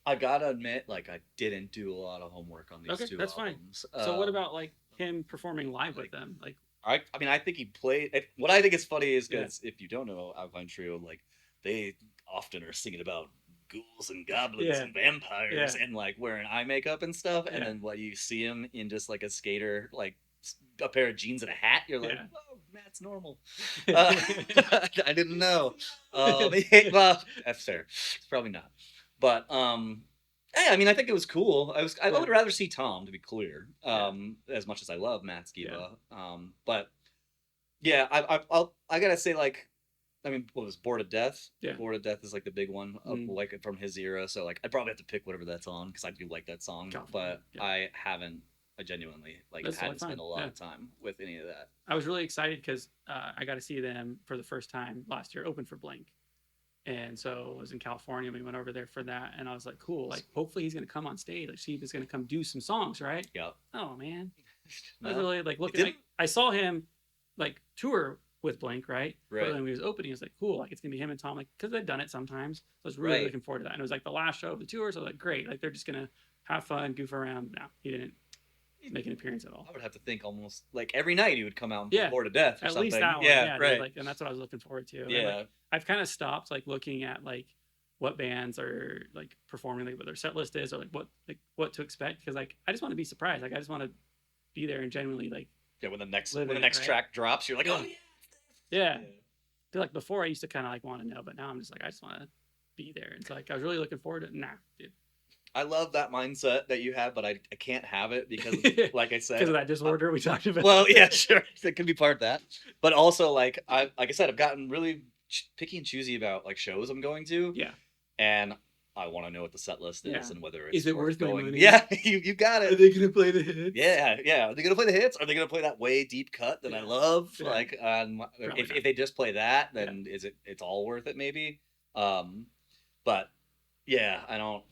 I gotta admit, like I didn't do a lot of homework on these Okay, two that's fine. albums. So what about like him performing live with them? Like, I mean, I think he played. What I think is funny is yeah, because if you don't know Alkaline Trio, like they often are singing about ghouls and goblins yeah, and vampires yeah, and like wearing eye makeup and stuff, and yeah, then what you see him in just like a skater, like a pair of jeans and a hat, you're like, yeah. oh, Matt's normal. I didn't know. Well, that's fair. It's probably not, but hey, I mean, I think it was cool. I Yeah, would rather see Tom, to be clear, yeah, as much as I love Matt yeah, Skiba. But yeah, I gotta say, like, I mean, what was Bored to Death? yeah. Bored to Death is like the big one of Mm, like from his era. So like, I'd probably have to pick whatever that's on because I do like that song. California. But Yeah, I genuinely like that's totally hadn't spent fine. a lot Yeah. of time with any of that. I was really excited because I got to see them for the first time last year, open for Blink. And so I was in California. We went over there for that, and I was like, "Cool! Like, hopefully he's gonna come on stage. Like, see if he's gonna come do some songs, right?" Yeah. Oh man, I was No, really like it looking. didn't. Like, I saw him like tour with Blink, right? But Right. when he was opening, it was like, "Cool! Like, it's gonna be him and Tom." Like, because they've done it sometimes. So I was really Right. looking forward to that. And it was like the last show of the tour, so I was like, "Great! Like, they're just gonna have fun, goof around." No, he didn't make an appearance at all. I would have to think almost like every night he would come out and Yeah, play Bored to Death or at something. least that one. Yeah. Yeah, dude, Right. like, and that's what I was looking forward to. And like, Yeah. I've kind of stopped like looking at like what bands are like performing, like what their set list is, or like what to expect, because like I just want to be surprised. Like I just want to be there and genuinely like Yeah. When live the in it, next right? track drops, you're like, oh Yeah, yeah. yeah. I feel like before I used to kind of like want to know, but now I'm just like I just want to be there. And so like I was really looking forward to it. Nah, dude, I love that mindset that you have, but I can't have it because, like I because said, of that disorder we talked about. well, yeah, sure, that could be part of that. But also, like I said, I've gotten really picky and choosy about like shows I'm going to, Yeah, and I want to know what the set list is yeah. and whether it's Is it worth my going. money? Yeah, you got Are it. they gonna play the hits? Yeah, yeah. Are they gonna play the hits? Are they gonna play that way deep cut that I Yeah, love? yeah. Like, Probably not. if they just play that, then it's all worth it maybe. But yeah, I don't know.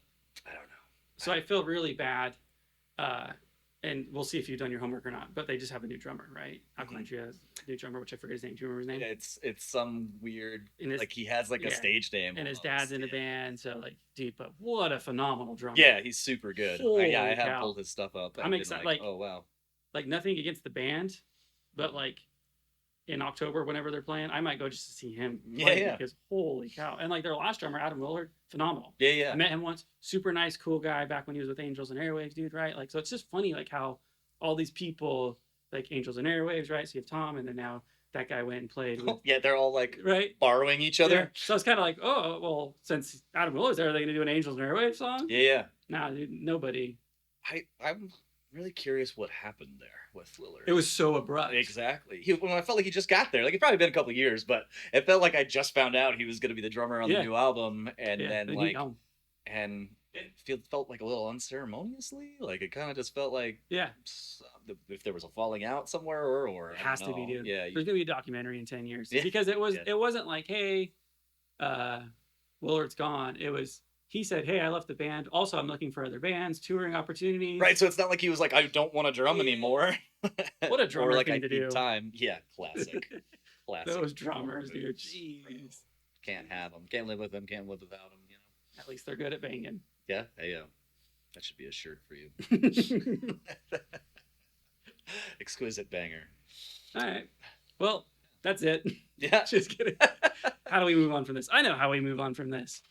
So I feel really bad, and we'll see if you've done your homework or not. But they just have a new drummer, right? Alkaline Trio has a new drummer, which I forget his name. Do you remember his name? It's some weird And his, like he has like a yeah, stage name and his almost, dad's in the yeah. band. So like, dude, but what a phenomenal drummer! Yeah, he's super good. Yeah, I Holy have cow. pulled his stuff up. And I'm been excited. Like, Like, oh wow. like nothing against the band, but like in October, whenever they're playing, I might go just to see him play Yeah. because holy cow! And like their last drummer, Adam Willard, phenomenal. Yeah, I yeah. met him once, super nice, cool guy back when he was with Angels and Airwaves, dude, right? Like, so it's just funny, like how all these people, like Angels and Airwaves, right? So you have Tom, and then now that guy went and played with, Yeah, they're all like right? borrowing each Yeah. other. So it's kind of like, oh, well, since Adam Willard's there, are they going to do an Angels and Airwaves song? Yeah, yeah. Nah, dude, nobody. I'm really curious what happened there with Lillard. It was so abrupt. Exactly. When I felt like he just got there. Like it's probably been a couple of years, but it felt like I just found out he was going to be the drummer on Yeah. the new album, and Yeah, then they like, need home. and it felt like a little unceremoniously. Like it kind of just felt like Yeah, if there was a falling out somewhere, or it I has don't to be, know. dude. Yeah, There's going to be a documentary in 10 years Yeah. because it Yeah. wasn't like, hey, Willard's gone. It was, he said, hey, I left the band. Also, I'm looking for other bands, touring opportunities. right. So it's not like he was like, I don't want to drum Yeah. anymore. What a drummer or like thing I to need do. time. Yeah, classic. Classic. Those drummers, dude. Jeez. Jeez. Can't have them. Can't live with them. Can't live without them. You know. At least they're good at banging. Yeah. Hey, that should be a shirt for you. Exquisite banger. All right. Well, that's it. Yeah. Just kidding. How do we move on from this? I know how we move on from this.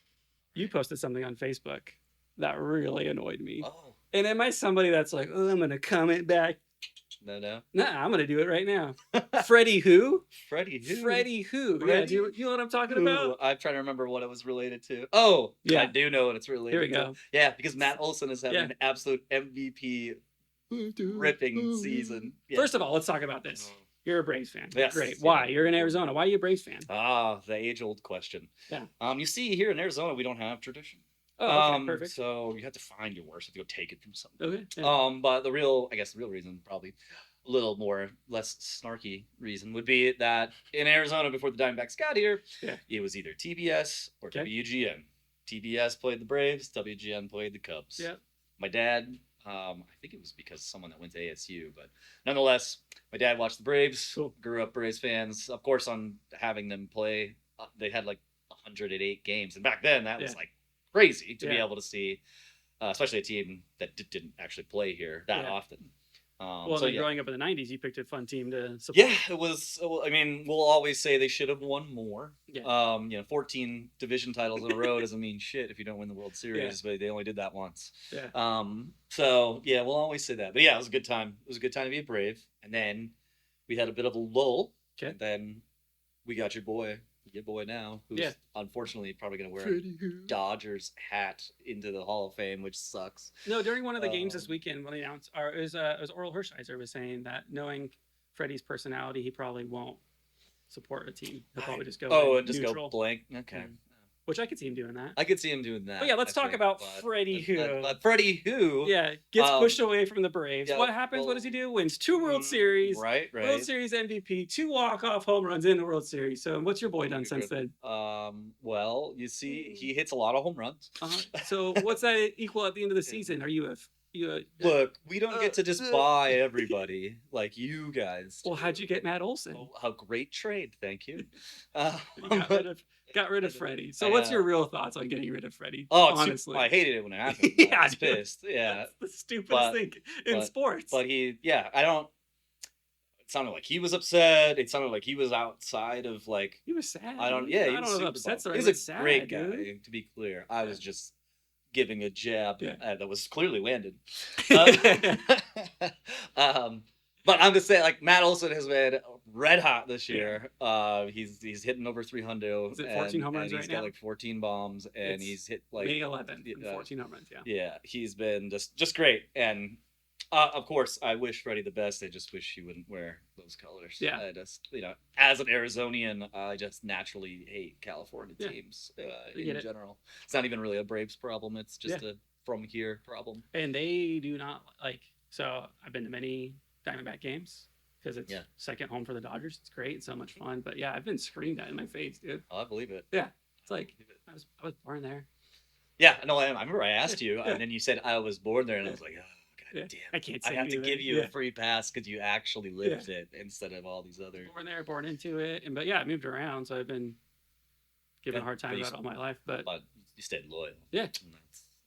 You posted something on Facebook that really annoyed me. Oh. And am I somebody that's like, oh, I'm going to comment back? No. Nah, I'm gonna do it right now. Freddie who? Freddie who? Freddie who? Yeah, Freddie do you know what I'm talking Who? about? I'm trying to remember what it was related to. Oh, Yeah. I do know what it's Here related we to. go. Yeah, because Matt Olson is having Yeah. an absolute MVP ripping season. Yeah. First of all, let's talk about this. You're a Braves fan. Yes, Great. yeah. Why? You're in Arizona. Why are you a Braves fan? The age-old question. Yeah. You see, here in Arizona, we don't have tradition. Oh, okay, perfect. So you have to find your worst if you go take it from someone. Okay. Yeah. But the real reason, probably a little more less snarky reason, would be that in Arizona before the Diamondbacks got here, Yeah. it was either TBS or Okay. WGN. TBS played the Braves, WGN played the Cubs. Yeah. My dad, I think it was because someone that went to ASU, but nonetheless, my dad watched the Braves. Cool. Grew up Braves fans. Of course, on having them play, they had like 108 games, and back then that was like crazy to be Yeah. able to see, especially a team that didn't actually play here that Yeah. often. Well, So then yeah. growing up in the '90s, you picked a fun team to support. Yeah, it was. I mean, we'll always say they should have won more. Yeah. 14 division titles in a row doesn't mean shit if you don't win the World Series, but they only did that once. Yeah. So yeah, we'll always say that. But yeah, it was a good time. It was a good time to be a Brave. And then we had a bit of a lull. Okay. And then we got your boy now, who's unfortunately probably gonna wear a Dodgers hat into the Hall of Fame, which sucks. No, during one of the games this weekend, when they announced, it was Oral Hershiser was saying that knowing Freddie's personality, he probably won't support a team. He'll probably just go. And just neutral. go blank. Okay. Which I could see him doing that. I could see him doing that. But yeah, let's talk about Freddie who. Freddie who. Yeah, gets pushed away from the Braves. Yeah, what happens? What does he do? Wins 2 World Series. Right. World Series MVP, 2 walk-off home runs in the World Series. So what's your boy done since then? Well, you see, he hits a lot of home runs. So what's that equal at the end of the season? Are you a Look, we don't get to just buy everybody like you guys. Well, how'd you get Matt Olson? A great trade, thank you. Got rid of Freddie. So what's your real thoughts on getting rid of Freddie? Oh, honestly, I hated it when it happened. Yeah, I was pissed. Yeah, that's the stupidest thing in sports. But I don't. It sounded like he was upset. It sounded like he was outside of like. He was sad. I don't. Yeah, I don't know if upset's the right. He's a great guy, to be clear. I was just giving a jab that was clearly landed. But I'm just saying, like, Matt Olson has been red hot this year. He's hitting over 300. Is it 14 home runs right now? He's got like 14 bombs, and he's hit like May 11th, 14 home runs. Yeah. Yeah, he's been just great, and of course, I wish Freddie the best. I just wish he wouldn't wear those colors. Yeah. I just, as an Arizonian, I just naturally hate California teams in general. It's not even really a Braves problem. It's just a from here problem. And they do not like. So I've been to many Diamondback games because it's second home for the Dodgers. It's great. It's so much fun. But yeah, I've been screamed at in my face, dude. Oh, I believe it. Yeah, it's like I was born there. Yeah, no, I remember I asked you, and then you said I was born there, and I was like, oh. God damn. I can't say I have to give you a free pass because you actually lived it instead of all these other. Born there, born into it, but I moved around, so I've been given a hard time about it all my life. But you stayed loyal. Yeah, and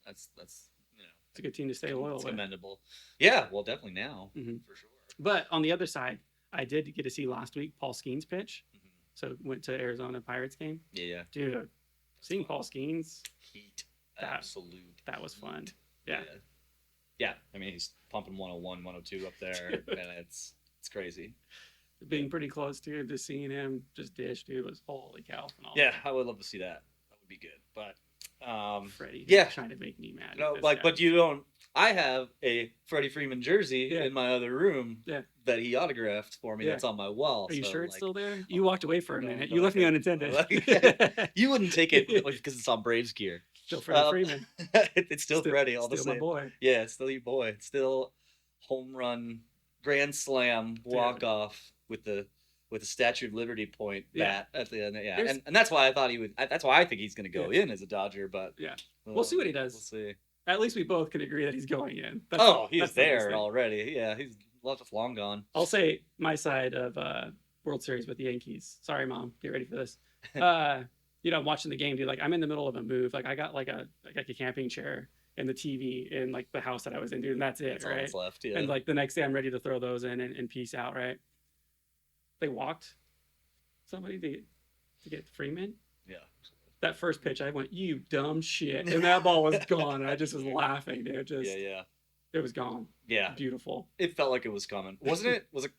that's it's a good team to stay loyal. It's commendable. Yeah, well, definitely now for sure. But on the other side, I did get to see last week Paul Skeens pitch. So went to Arizona Pirates game. Yeah. Dude, seeing Paul Skeens. Heat. Absolute. That was fun. Yeah. Yeah, I mean, he's pumping 101, 102 up there, and it's crazy. Being pretty close to just seeing him just dish, dude, was holy cow. Phenomenal. Yeah, I would love to see that. That would be good. But Freddie, trying to make me mad. No, but you don't. I have a Freddie Freeman jersey in my other room that he autographed for me. That's on my wall. Are you sure it's still there? You walked away for a minute. No, you left me unattended. You wouldn't take it because it's on Braves gear. Still Freddie Freeman. It's still Freddie. All the same. My boy. Yeah, it's still your boy. It's still home run, grand slam, walk off with the Statue of Liberty point bat at the end. Yeah, and that's why I thought he would. That's why I think he's going to go in as a Dodger. But we'll see what he does. We'll see. At least we both can agree that he's going in. He's there already. Yeah, he's long gone. I'll say my side of World Series with the Yankees. Sorry, Mom. Get ready for this. I'm watching the game, dude. Like, I'm in the middle of a move. Like, I got like a camping chair and the TV in like the house that I was in, dude. And that's it, right? That's all that's left. Yeah. And like the next day, I'm ready to throw those in and peace out, right? They walked somebody to get Freeman. Yeah. That first pitch, I went, "You dumb shit," and that ball was gone. And I just was laughing, dude. Yeah. It was gone. Yeah, Beautiful. it felt like it was coming, wasn't it? Was it?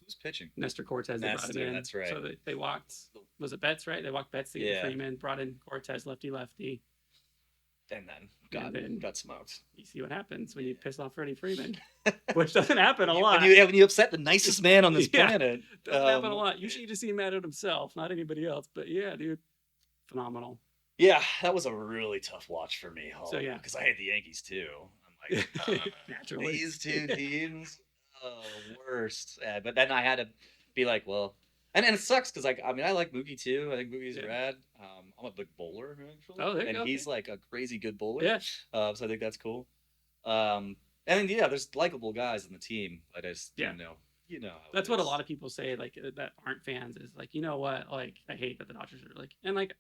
Who's pitching? Nestor Cortez, they brought it Nestor, in. that's right. So they walked, was it Betts, right? They walked Betts to get Yeah. Freeman, brought in Cortez, lefty. And then then- got smoked. You see what happens when you piss off Freddie Freeman, which doesn't happen a lot. When you upset the nicest man on this Yeah. planet. Doesn't happen a lot. Usually you just see him mad at himself, not anybody else. But yeah, dude, phenomenal. Yeah, that was a really tough watch for me. So, yeah. because I hate the Yankees too. I'm like, Naturally. these two teams, worst. But then I had to be like, well, and it sucks because I mean I like Mookie too. I think Mookie's Yeah. rad. I'm a big bowler actually. Oh, there you and go, he's like a crazy good bowler. Yeah. So I think that's cool. And then, yeah, there's likable guys in the team. I just Yeah. you know. How That's it what a is. lot of people say, like that aren't fans, is like, you know what, like I hate that the Dodgers are like, and like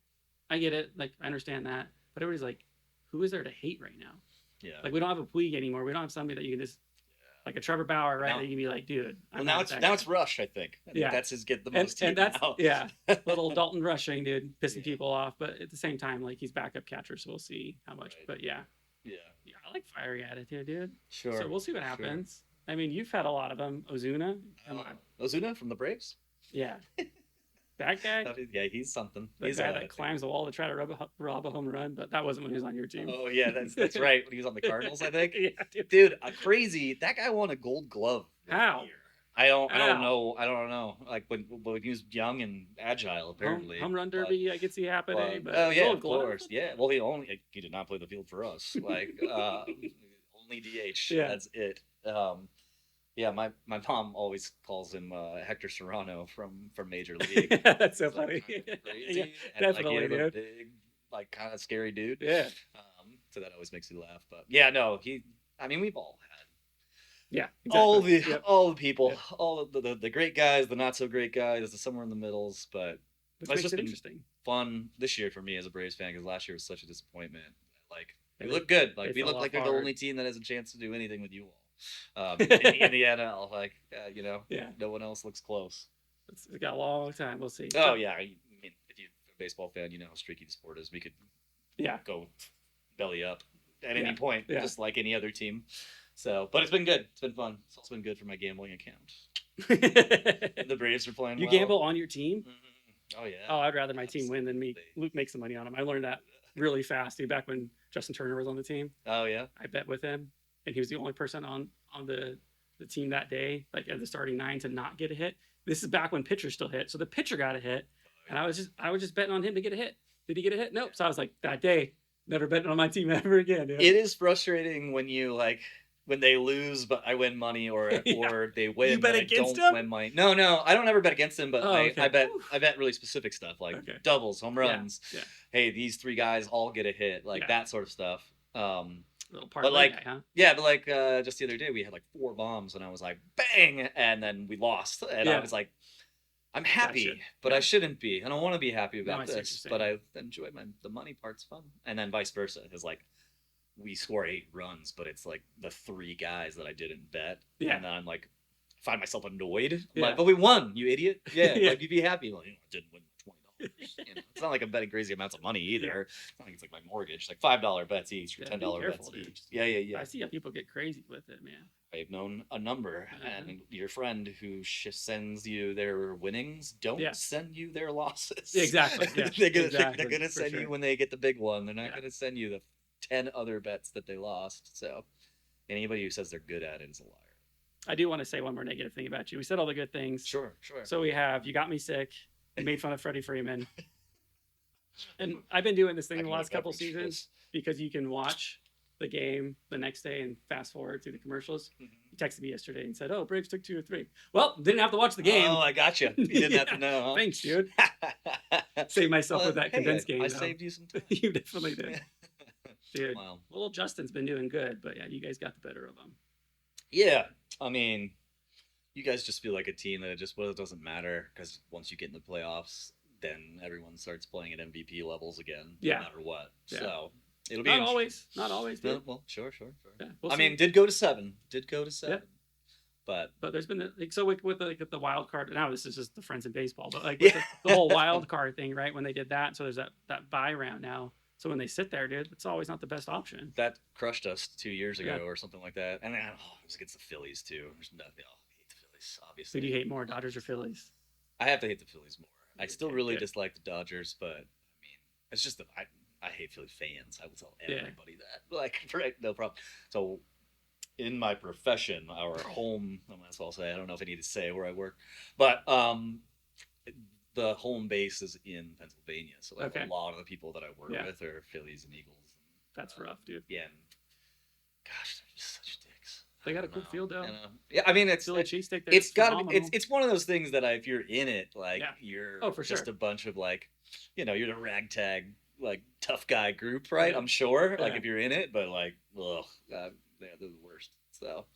I get it, like I understand that, but everybody's like, who is there to hate right now? Yeah. Like we don't have a Puig anymore. We don't have somebody that you can just like a Trevor Bauer, right? Now- that you can be like, dude. Well, I'm now not it's that now guy. it's Rush. I think. Yeah. That's his get the and, most heat and that's now. yeah, little Dalton rushing, dude, pissing Yeah. people off. But at the same time, like he's backup catcher, so we'll see how much. Right. But yeah, Yeah. I like fiery attitude, dude. Sure. So we'll see what sure. happens. I mean, you've had a lot of them. Ozuna, come on, Ozuna from the Braves. yeah, that guy. Yeah, he's something. The He's guy that climbs the wall to try to rob a home run, but that wasn't when he was on your team. Oh yeah, that's right. When he was on the Cardinals, I think. Yeah, dude. Dude, crazy. That guy won a Gold Glove. that How? year. I don't How? know. I don't know. Like when he was young and agile, apparently. Home run But- derby, I could see happening. But oh yeah, Gold of Glove? course. Yeah. Well, he did not play the field for us. Like only DH. Yeah. That's it. Yeah, my mom always calls him Hector Serrano from Major League. That's so It's, like, funny. kind of crazy. Yeah, and, like, definitely, he was a dude. big, like kind of scary dude. Yeah. So that always makes me laugh. But yeah, no, I mean, we've all had Yeah. all the Yep. all the people, Yep. all of the great guys, the not so great guys, the somewhere in the middles. But Which it's makes just it been interesting. fun this year for me as a Braves fan because last year was such a disappointment. Like we They- look good. they Like we fell look like off they're the hard. only team that has a chance to do anything with you all. In the NL, like you know, Yeah. no one else looks close. It's got a long time. We'll see. Oh yeah, I mean, if you're a baseball fan, you know how streaky the sport is. We could Yeah. go belly up at Yeah. any point, Yeah. just like any other team. So, but it's been good. It's been fun. It's also been good for my gambling account. you The Braves are playing well. gamble on your team? Oh yeah. Oh, I'd rather my team win than me Absolutely. make some money on them. I learned that really fast, dude. Back when Justin Turner was on the team, Oh yeah. I bet with him, and he was the only person on the team that day, like at the starting nine, to not get a hit. This is back when pitchers still hit, so the pitcher got a hit, and I was just betting on him to get a hit. Did he get a hit? Nope. So I was like, that day, never betting on my team ever again, dude. It is frustrating when you like when they lose, but I win money, or Yeah. or they win, You bet but against I don't them? win money. No, I don't ever bet against them, but Oh, okay. I bet Oof. I bet really specific stuff like Okay. doubles, home runs. Yeah. Hey, these three guys all get a hit, like Yeah. that sort of stuff. Little parlay like, guy, huh? Yeah, but like just the other day we had like 4 bombs and I was like bang, and then we lost, and I Yeah. was like, I'm happy, Gotcha. but Yeah. I shouldn't be. I don't want to be happy No, I about see what this, you're but saying. I enjoy the money part's fun, and then vice versa is like we score 8 runs, but it's like the 3 guys that I didn't bet, Yeah. and then I'm like find myself annoyed. I'm Yeah. like, but we won, you idiot. Yeah, Yeah. like you'd be happy. Like, I didn't win $20. It's not like I'm betting crazy amounts of money either. It's not like it's like my mortgage, like $5 bets each or Yeah, be $10 careful, bets dude. each. Yeah. I see how people get crazy with it, man. I've known a number, Uh-huh. and your friend who sends you their winnings don't Yeah. send you their losses. Exactly, yeah, they're exactly, gonna for send sure. you when they get the big one. They're not Yeah. gonna send you the 10 other bets that they lost. So anybody who says they're good at it is a liar. I do want to say one more negative thing about you. We said all the good things. Sure. So we have you got me sick. You made fun of Freddie Freeman. And I've been doing this thing I the can last go couple beverage seasons because you can watch the game the next day and fast forward through the commercials. Mhm. You texted me yesterday and said, "Oh, Braves took 2 or 3." Well, didn't have to watch the game. Oh, I got you. You didn't have Yeah. to know. Huh? Thanks, dude. Save myself with that Hey, condensed game. I though. saved you some time. You definitely did, dude. Wow. Little Justin's been doing good, but yeah, you guys got the better of him. Yeah, I mean, you guys just feel like a team that it just doesn't matter because once you get in the playoffs, then everyone starts playing at MVP levels again, Yeah. no matter what. Yeah. So it'll be Not interesting. always, No, dude. well, sure. Yeah, we'll I see. mean, did go to 7. But But there's been like so with like the wild card. Now this is just the friends in baseball, but like with Yeah. the whole wild card thing, right? When they did that, so there's that bye round now. So when they sit there, dude, it's always not the best option. That crushed us 2 years ago Yeah. or something like that. And then, it was against the Phillies too. There's nothing. Oh, I hate the Phillies, Who obviously. do you hate more, Dodgers or Phillies? I have to hate the Phillies more. I still Okay, really good. dislike the Dodgers, but I mean, it's just that I hate Philly fans. I will tell Yeah. everybody that. Like, right, no problem. So, in my profession, our home, I might as well say, I don't know if I need to say where I work, but the home base is in Pennsylvania. So, like, Okay. a lot of the people that I work Yeah. with are Phillies and Eagles. That's rough, dude. Yeah, and gosh, they're just such dicks. They got I a don't cool know. field, though. And, yeah, I mean, Philly cheesesteak there. it's got to be phenomenal. it's one of those things that if you're in it, like, Yeah. you're Oh, for just sure. a bunch of, like, you're the ragtag, like, tough guy group, right? Yeah. I'm sure, like, Yeah. if you're in it, but like, ugh, they're the worst. So,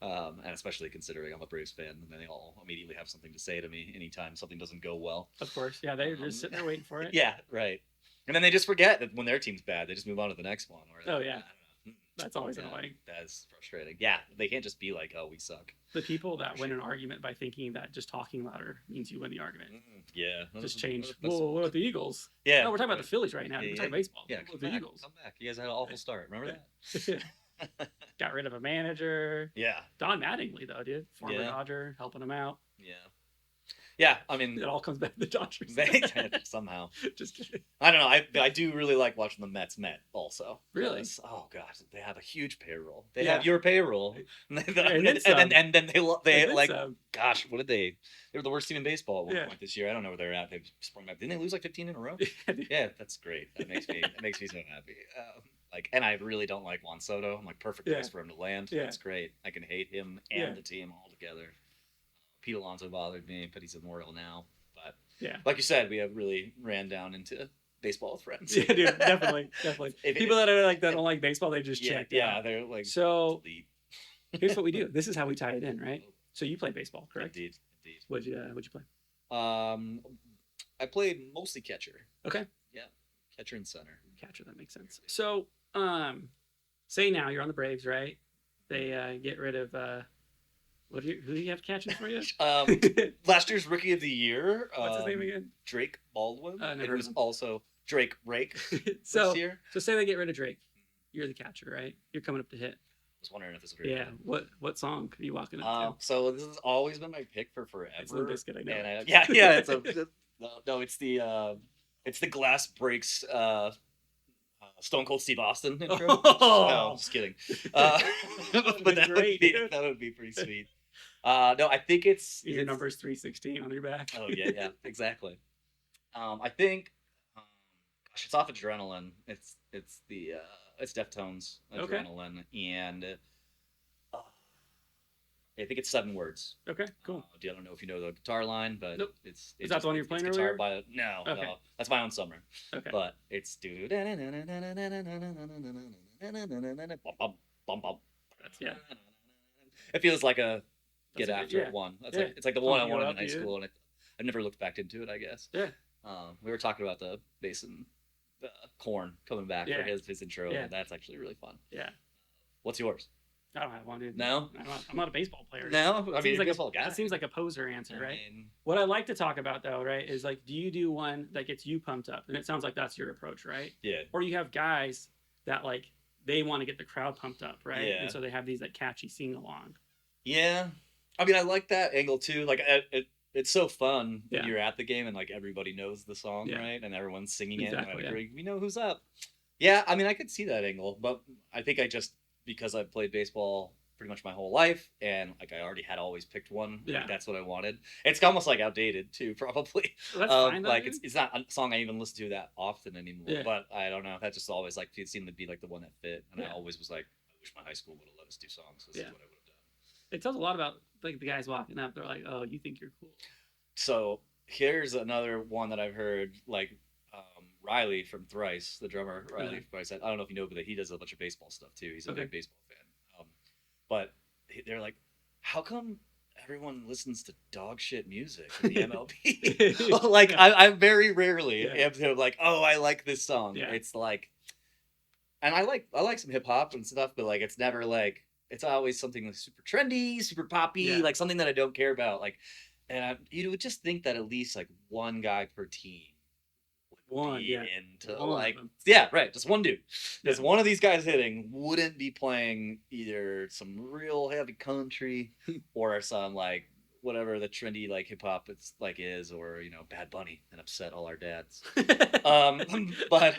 and especially considering I'm a Braves fan, and they all immediately have something to say to me anytime something doesn't go well. Of course. Yeah, they're just sitting there waiting for it. Yeah, right. And then they just forget that when their team's bad, they just move on to the next one. Or Oh, yeah. I don't know. That's always Yeah, annoying. That's frustrating. Yeah, they can't just be like, "Oh, we suck." The people that win an argument by thinking that just talking louder means you win the argument. Yeah, Just change. That's- Whoa, what about the Eagles? Yeah, No, we're talking about right. the Phillies right now. Yeah, We're talking yeah. baseball. Yeah, What come about the back, Eagles? come back. You guys had an awful start. Remember Yeah. that? Got rid of a manager. Yeah, Don Mattingly, though, dude. Former Yeah. Dodger, helping him out. yeah, yeah. I mean, It all comes back to the Dodgers. somehow. Just kidding. I don't know. I do really like watching the Mets also. Really? 'Cause, oh gosh, they have a huge payroll. They Yeah. have your payroll, and then then some. and then they And like, then gosh, what did they? They were the worst team in baseball at one Yeah. point this year. I don't know where they're at. They've sprung back. Didn't they lose like 15 in a row? some. Yeah, that's great. That makes me so happy. Like, and I really don't like Juan Soto. I'm like, perfect place Yeah. for him to land. Yeah. That's great. I can hate him and Yeah. the team all together. Pete Alonso bothered me, but he's immortal now. But Yeah. like you said, we have really ran down into baseball with friends. Yeah, dude, definitely. If- People that are like that don't like baseball, they just yeah, checked yeah, out. they're like So elite. here's what we do. This is how we tie it in, right? So you play baseball, correct? Indeed. What'd you play? I played mostly catcher. Okay. Yeah, catcher and center. Catcher, that makes sense. So, say now you're on the Braves, right? They get rid of who do you have catching for you? Last year's rookie of the year. What's his name again? Drake Baldwin. Never It heard was of him. also Drake Rake so this year. so say they get rid of Drake. You're the catcher, right? You're coming up to hit. I was wondering if this would Yeah. What song are you walking up to? So this has always been my pick for forever. It's Limp Bizkit, I know. And yeah. It's the Glass Breaks Stone Cold Steve Austin intro. Oh. No, just kidding. Would've But been that great, would be dude. that would be pretty sweet. No, I think it's Your number's 316 on your back. Oh yeah, exactly. I think, gosh, it's off Adrenaline. It's Deftones Okay. Adrenaline, and I think it's 7 words. Okay, cool. I don't know if you know the guitar line, but Nope. it's Is that the one you were playing it's earlier? guitar no, Okay. no, that's my own summer. Okay. But it's Yeah. It feels like a That's get a good- after yeah. it one. That's Yeah. like it's like the one I Pump you wanted in up, high yeah. school, and I never looked back into it. I guess. Yeah. We were talking about the bass and Corn coming back Yeah. for his intro, Yeah. and that's actually really fun. Yeah. What's yours? I don't have one, dude. No? I'm not a baseball player. No, I mean, Seems you're like a baseball guy. That seems like a poser answer, I right? mean, What I like to talk about though, right, is like, do you do one that gets you pumped up? And it sounds like that's your approach, right? yeah, Or you have guys that like they want to get the crowd pumped up, right? Yeah. And so they have these like catchy sing along. yeah. I mean, I like that angle too. Like, it's so fun when Yeah. you're at the game and like everybody knows the song, Yeah. right? And everyone's singing it. Exactly, And yeah. like, we know who's up. Yeah, I mean, I could see that angle, but I think because I've played baseball pretty much my whole life, and like I already had always picked one. Like, Yeah. that's what I wanted. It's almost like outdated too, probably. Well, that's fine, though, Like dude. it's not a song I even listen to that often anymore. Yeah. But I don't know. That just always like it seemed to be like the one that fit, and I Yeah. always was like, I wish my high school would have let us do songs. This Yeah. is what I would have done. It tells a lot about like the guys walking up. They're like, "Oh, you think you're cool?" So here's another one that I've heard, like Riley from Thrice, the drummer Riley from Thrice. I don't know if you know, but he does a bunch of baseball stuff too. He's a Okay. big baseball fan. But they're like, how come everyone listens to dog shit music in the MLB? Like, Yeah. I very rarely Yeah. am to like, oh, I like this song. Yeah. It's like, and I like some hip hop and stuff, but like, it's never like, it's always something like super trendy, super poppy, Yeah. like something that I don't care about. Like, and you would just think that at least like one guy per team One, be yeah. into One of like them. yeah, right, just one dude. Just Yeah. one of these guys hitting wouldn't be playing either some real heavy country or some like whatever the trendy like hip hop it's like is, or Bad Bunny and upset all our dads. But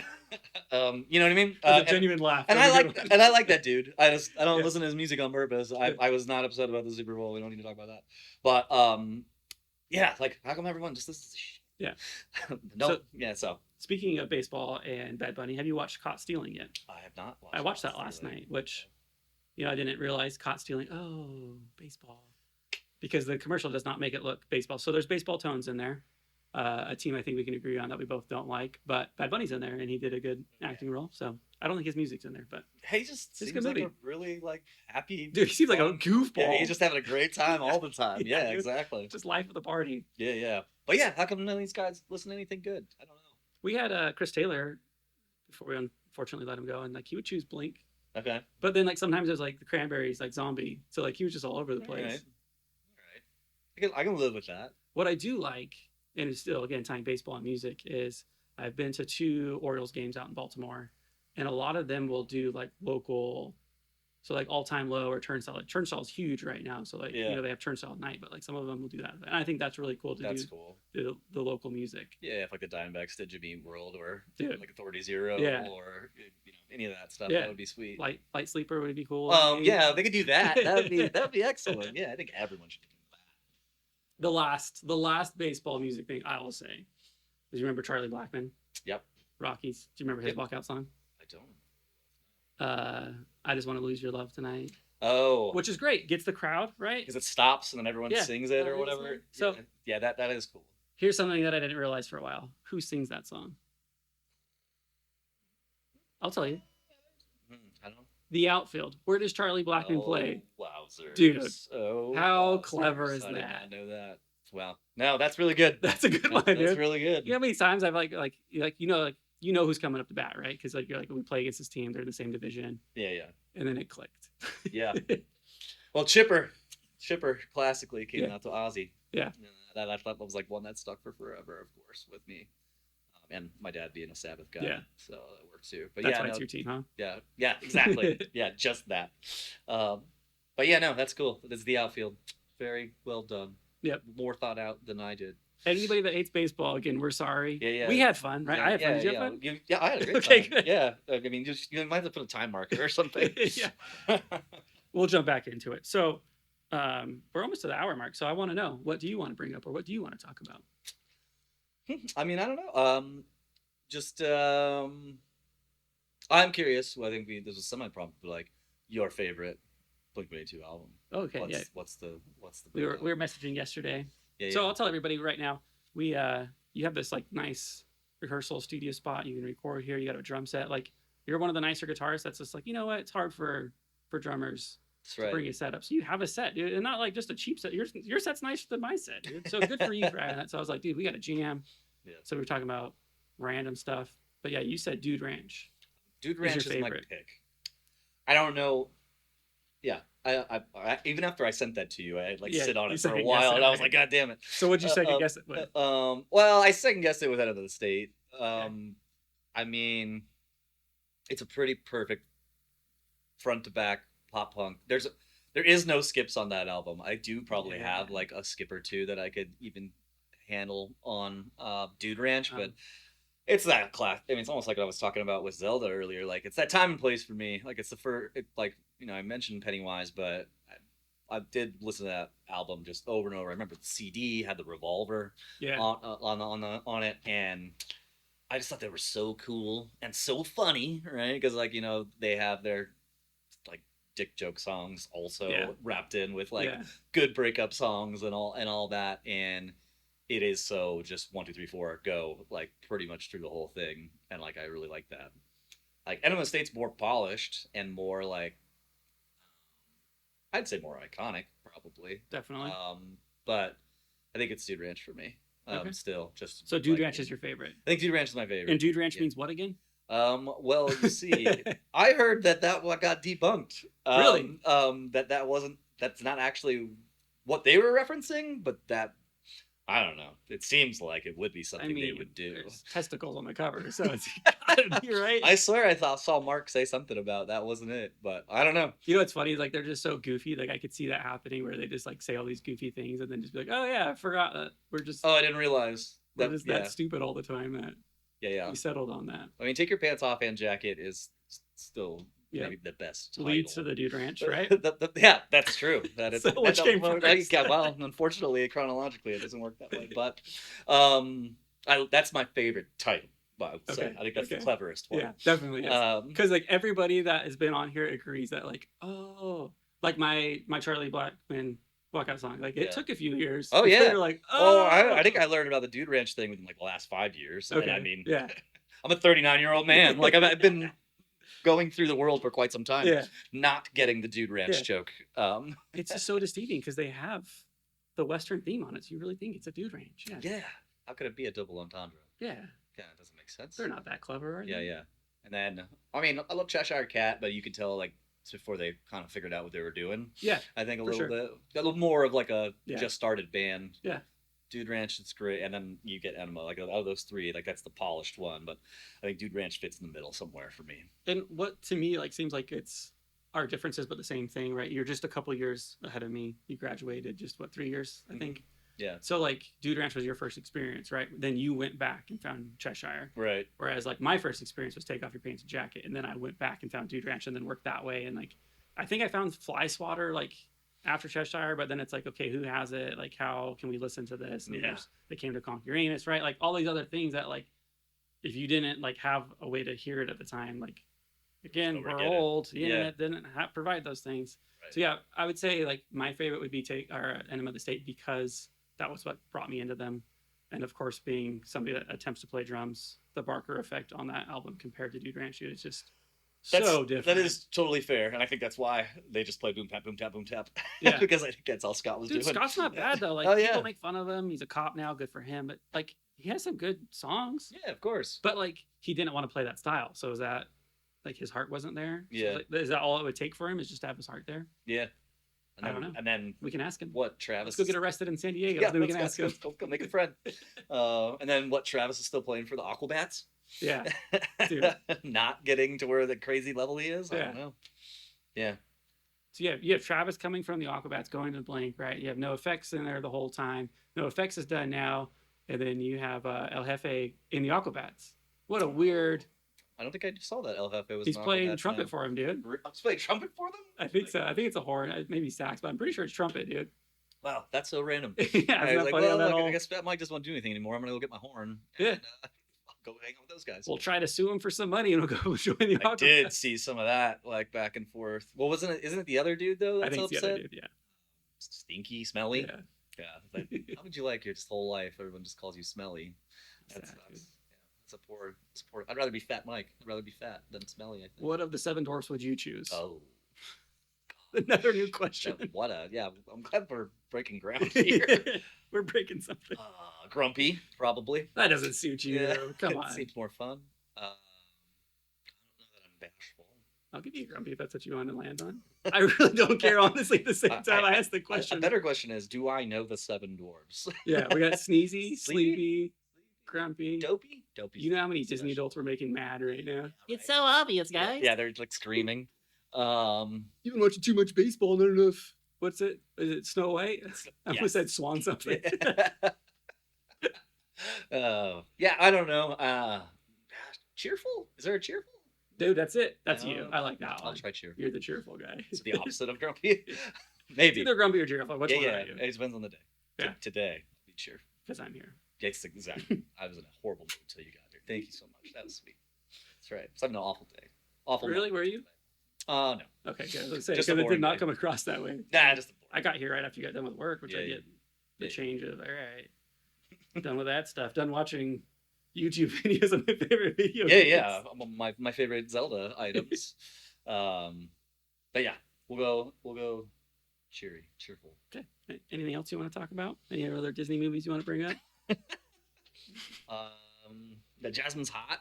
you know what I mean? That's a genuine laugh. And That's I a good like one. and I like that dude. I don't Yeah. listen to his music on purpose. Yeah. I was not upset about the Super Bowl. We don't need to talk about that. But yeah, like how come everyone just listens to shit? Yeah. No, So- yeah. So Speaking of baseball and Bad Bunny, have you watched Caught Stealing yet? I have not watched. I watched that Caught last Stealing. night, which I didn't realize Caught Stealing. Oh, baseball, because the commercial does not make it look baseball. So there's baseball tones in there. A team I think we can agree on that we both don't like, but Bad Bunny's in there and he did a good acting role. So I don't think his music's in there, but He just It's a seems good like movie. a really like happy dude, he seems like a fun- goofball. Yeah, he's just having a great time all the time. Yeah, Yeah, dude. exactly. just life of the party. Yeah, yeah. But yeah, how come none of these guys listen to anything good? I don't We had Chris Taylor before we unfortunately let him go, and like he would choose Blink, know. Okay. but then like sometimes it was like the Cranberries, like Zombie, so like he was just all over the All place. right. All right. I can live with that. What I do like, and it's still again tying baseball and music, is I've been to 2 Orioles games out in Baltimore, and a lot of them will do like local, so like All Time Low or Turnstile. Like Turnstile's huge right now, so like Yeah. they have Turnstile at night, but like some of them will do that, and I think that's really cool to That's do cool. the local music. Yeah, if like the Diamondbacks did Jimmy World or Dude. like Authority Zero Yeah. or any of that stuff, Yeah. that would be sweet. Light Sleeper would be cool. Yeah, if they could do that. That'd be excellent. Yeah, I think everyone should do that. The last baseball music thing I will say is, you remember Charlie Blackmon? Yep. Rockies. Do you remember his Yep. walkout song? I don't. I Just Want to Lose Your Love Tonight, Oh, which is great. Gets the crowd right. because it stops and then everyone Yeah. sings it or Yeah, whatever. so- yeah, that is cool. Here's something that I didn't realize for a while. Who sings that song? I'll tell you. I don't know. The Outfield. Where does Charlie Blackmon play? Wowzers. Dude, Oh, how wowzers. clever is I did that? not know that. Wow. No, that's really good. That's a good one, That's dude. really good. You know how many times I've like you know who's coming up to bat, right? Because like you're like, we play against this team, they're in the same division, Yeah. and then it clicked. Yeah. Well, Chipper classically came Yeah. out to Ozzy. Yeah. That was like one that stuck for forever, of course, with me. And my dad being a Sabbath guy. Yeah. So that worked too. But That's yeah, why no, it's your team, huh? yeah, exactly. Yeah, just that. But yeah, no, that's cool. That's the outfield. Very well done. Yep. More thought out than I did. Anybody that hates baseball, again, we're sorry. Yeah. We had fun, right? Yeah, I had fun. yeah, Did you yeah. have fun? Yeah, I had a great Okay, time. good. Yeah. I mean, you might have to put a time marker or something. Yeah. We'll jump back into it. So we're almost to the hour mark. So I want to know, what do you want to bring up, or what do you want to talk about? I mean, I don't know. I'm curious. Well, I think this was semi-prompt, but like your favorite Blink-182 album. Okay, yeah. What's the We were messaging yesterday. yeah, So I'll tell everybody right now. We you have this like nice rehearsal studio spot. You can record here. You got a drum set. Like, you're one of the nicer guitarists that's just like, you know what? It's hard for drummers that's to right. bring a set up. So you have a set, dude, and not like just a cheap set. Your set's nicer than my set, dude. So good for you for having that. So I was like, dude, we got a jam. Yeah. So we were talking about random stuff. But yeah, you said Dude Ranch. Dude is Ranch your is my favorite? pick. I don't know. Yeah, I even after I sent that to you, I like Yeah, sit on you it for a second-guessed while, it, and I was right? like, God damn it. So what'd you second Uh, guess it with? Well, I second guessed it with Out of the State. I mean, it's a pretty perfect front to back pop punk. There is no skips on that album. I do probably Yeah. have like a skip or two that I could even handle on Dude Ranch, but it's that class. I mean, it's almost like what I was talking about with Zelda earlier. Like, it's that time and place for me. Like, it's the first. Like, I mentioned Pennywise, but I did listen to that album just over and over. I remember the CD had the revolver Yeah. on it, and I just thought they were so cool and so funny, right? Because like they have their like dick joke songs also Yeah. wrapped in with like Yeah. good breakup songs and all that, and it is so just 1 2 3 4 go like pretty much through the whole thing, and like I really like that. Like Enema State's more polished and more like I'd say more iconic probably. Definitely. But I think it's Dude Ranch for me. Okay. Still just So Dude like, Ranch is your favorite. I think Dude Ranch is my favorite. And Dude Ranch Yeah. means what again? Well, you see, I heard that what got debunked. Really? That's not actually what they were referencing, but that I don't know. It seems like it would be I something they mean, would do. there's testicles on the cover, so it's gotta be right. I swear I saw Mark say something about that wasn't it, but I don't know. You know what's funny? Like they're just so goofy. Like I could see that happening where they just like say all these goofy things and then just be like, "Oh yeah, I forgot that Oh, I didn't realize we're that. just Yeah, that stupid all the time that yeah. we settled on that." I mean, take your pants off and jacket is still Yeah, maybe the best leads to title. the Dude Ranch, right? Yeah, that's true. That is So which came first? yeah, well, unfortunately, chronologically, it doesn't work that way. But that's my favorite title. But I would say Okay, I think that's the okay. cleverest one. Yeah, definitely. Um, Because like everybody that has been on here agrees that like, oh, like my Charlie Blackman walkout song. Like it Yeah. took a few years. Oh, before yeah. you're like, oh, oh, I think I learned about the Dude Ranch thing within like the last 5 years. Okay. And I mean, yeah, I'm a 39-year-old man. Like I've been going through the world for quite some time, yeah. not getting the Dude Ranch Yeah. joke. It's just so deceiving because they have the Western theme on it. So you really think it's a Dude Ranch? Yeah, Yeah. How could it be a double entendre? yeah. Yeah, it doesn't make sense. They're not that clever, are they? Yeah, yeah. And then, I mean, I love Cheshire Cat, but you could tell like it's before they kind of figured out what they were doing. Yeah, I think a For little sure. bit, a little more of like a Yeah. just started band. Yeah. Dude Ranch, it's great, and then you get Enema. Like out of those three, like that's the polished one. But I think Dude Ranch fits in the middle somewhere for me. And what to me like seems like it's our differences, but the same thing, right? You're just a couple years ahead of me. You graduated just what 3 years, I think. Yeah. So like Dude Ranch was your first experience, right? Then you went back and found Cheshire. Right. Whereas like my first experience was Take Off Your Pants and Jacket, and then I went back and found Dude Ranch and then worked that way. And like I think I found Fly Swatter like after Cheshire, but then it's like, okay, who has it? Like how can we listen to this? And Yeah. they came to Conquer Uranus, right? Like all these other things that like if you didn't like have a way to hear it at the time, like again, Don't we're get it. old. The Yeah. internet didn't provide those things. Right. So yeah, I would say like my favorite would be Take or Enema of the State because that was what brought me into them. And of course, being somebody that attempts to play drums, the Barker effect on that album compared to Dude Ranch is just so different. That is totally fair, and I think that's why they just play boom tap boom tap boom tap. Yeah. Because I think that's all Scott was Dude, doing. Scott's not bad though. Like Oh, yeah. people make fun of him. He's a cop now, good for him. But like he has some good songs. Yeah, of course. But like he didn't want to play that style. So is that like his heart wasn't there? So, Yeah. like, is that all it would take for him? Is just to have his heart there? Yeah. And I then, don't know. And then We can ask him. what Travis? Let's go get arrested in San Diego. Yeah, then we let's can go, ask him. let's go make a friend. And then what Travis is still playing for the Aquabats? Yeah. Dude. Not getting to where the crazy level he is. I Yeah. don't know. Yeah. So you have Travis coming from the Aquabats going to Blink, right? You have No Effects in there the whole time. No Effects is done now, and then you have El Jefe in the Aquabats. What a weird. I don't think I saw that El Jefe was. He's an playing Aquabats trumpet man. for him, dude. I'm playing trumpet for them. I think so. I think it's a horn, maybe sax, but I'm pretty sure it's trumpet, dude. Wow, that's so random. Yeah, I isn't was that like, funny how well, that look, all- I guess Fat Mike doesn't want to do anything anymore. I'm gonna go get my horn. Yeah. And, I'll go hang out with those guys. We'll try to sue him for some money, and we'll go join the I Aquabats. did see some of that, like back and forth. Well, wasn't it? Isn't it the other dude though? I That's think it's upset. the other dude. Yeah. Stinky, smelly. Yeah. Yeah. Like, how would you like your just whole life? Everyone just calls you smelly. That's Sad, dude. It's a poor. I'd rather be Fat Mike. I'd rather be fat than smelly. I think. What of the Seven Dwarfs would you choose? Oh, Another new question. what a yeah. I'm glad we're breaking ground here. We're breaking something. Grumpy, probably. That doesn't suit you. Yeah, though. Come it on. seems more fun. I don't know that I'm bashful. I'll give you a grumpy if that's what you want to land on. I really don't care, honestly, at the same time I ask the question. A better question is, do I know the Seven Dwarves? Yeah, we got Sneezy, Sleepy? Sleepy, Grumpy. Dopey? Dopey. You know how many Disney adults we're making mad right now? It's so obvious, guys. Yeah, they're like screaming. You've been watching too much baseball, not enough. What's it? Is it Snow White? I almost Yes. said Swan something. Yeah, I don't know. Cheerful? Is there a cheerful? Dude, that's it. That's No. you. I like that I'll one. try cheerful. You're the cheerful guy. It's the opposite of grumpy. It's Maybe. either grumpy or cheerful. Which Yeah, one yeah. are you? It depends on the day. Yeah. Today, be cheerful. Because I'm here. Yes, exactly. I was in a horrible mood until you got here. Thank you so much. That was sweet. That's right. It's having an awful day. Awful. Really? month Were you? today. No. Okay, good. Let's say Just because a it boring did not day. come across that way. Nah, just. I got here right after you got done with work, which I Yeah, get the yeah. change of all right. Done with that stuff. Done watching YouTube videos of my favorite video Yeah, games. yeah. My favorite Zelda items. But yeah, we'll go cheerful. Okay. Anything else you want to talk about? Any other Disney movies you want to bring up? The Jasmine's Hot.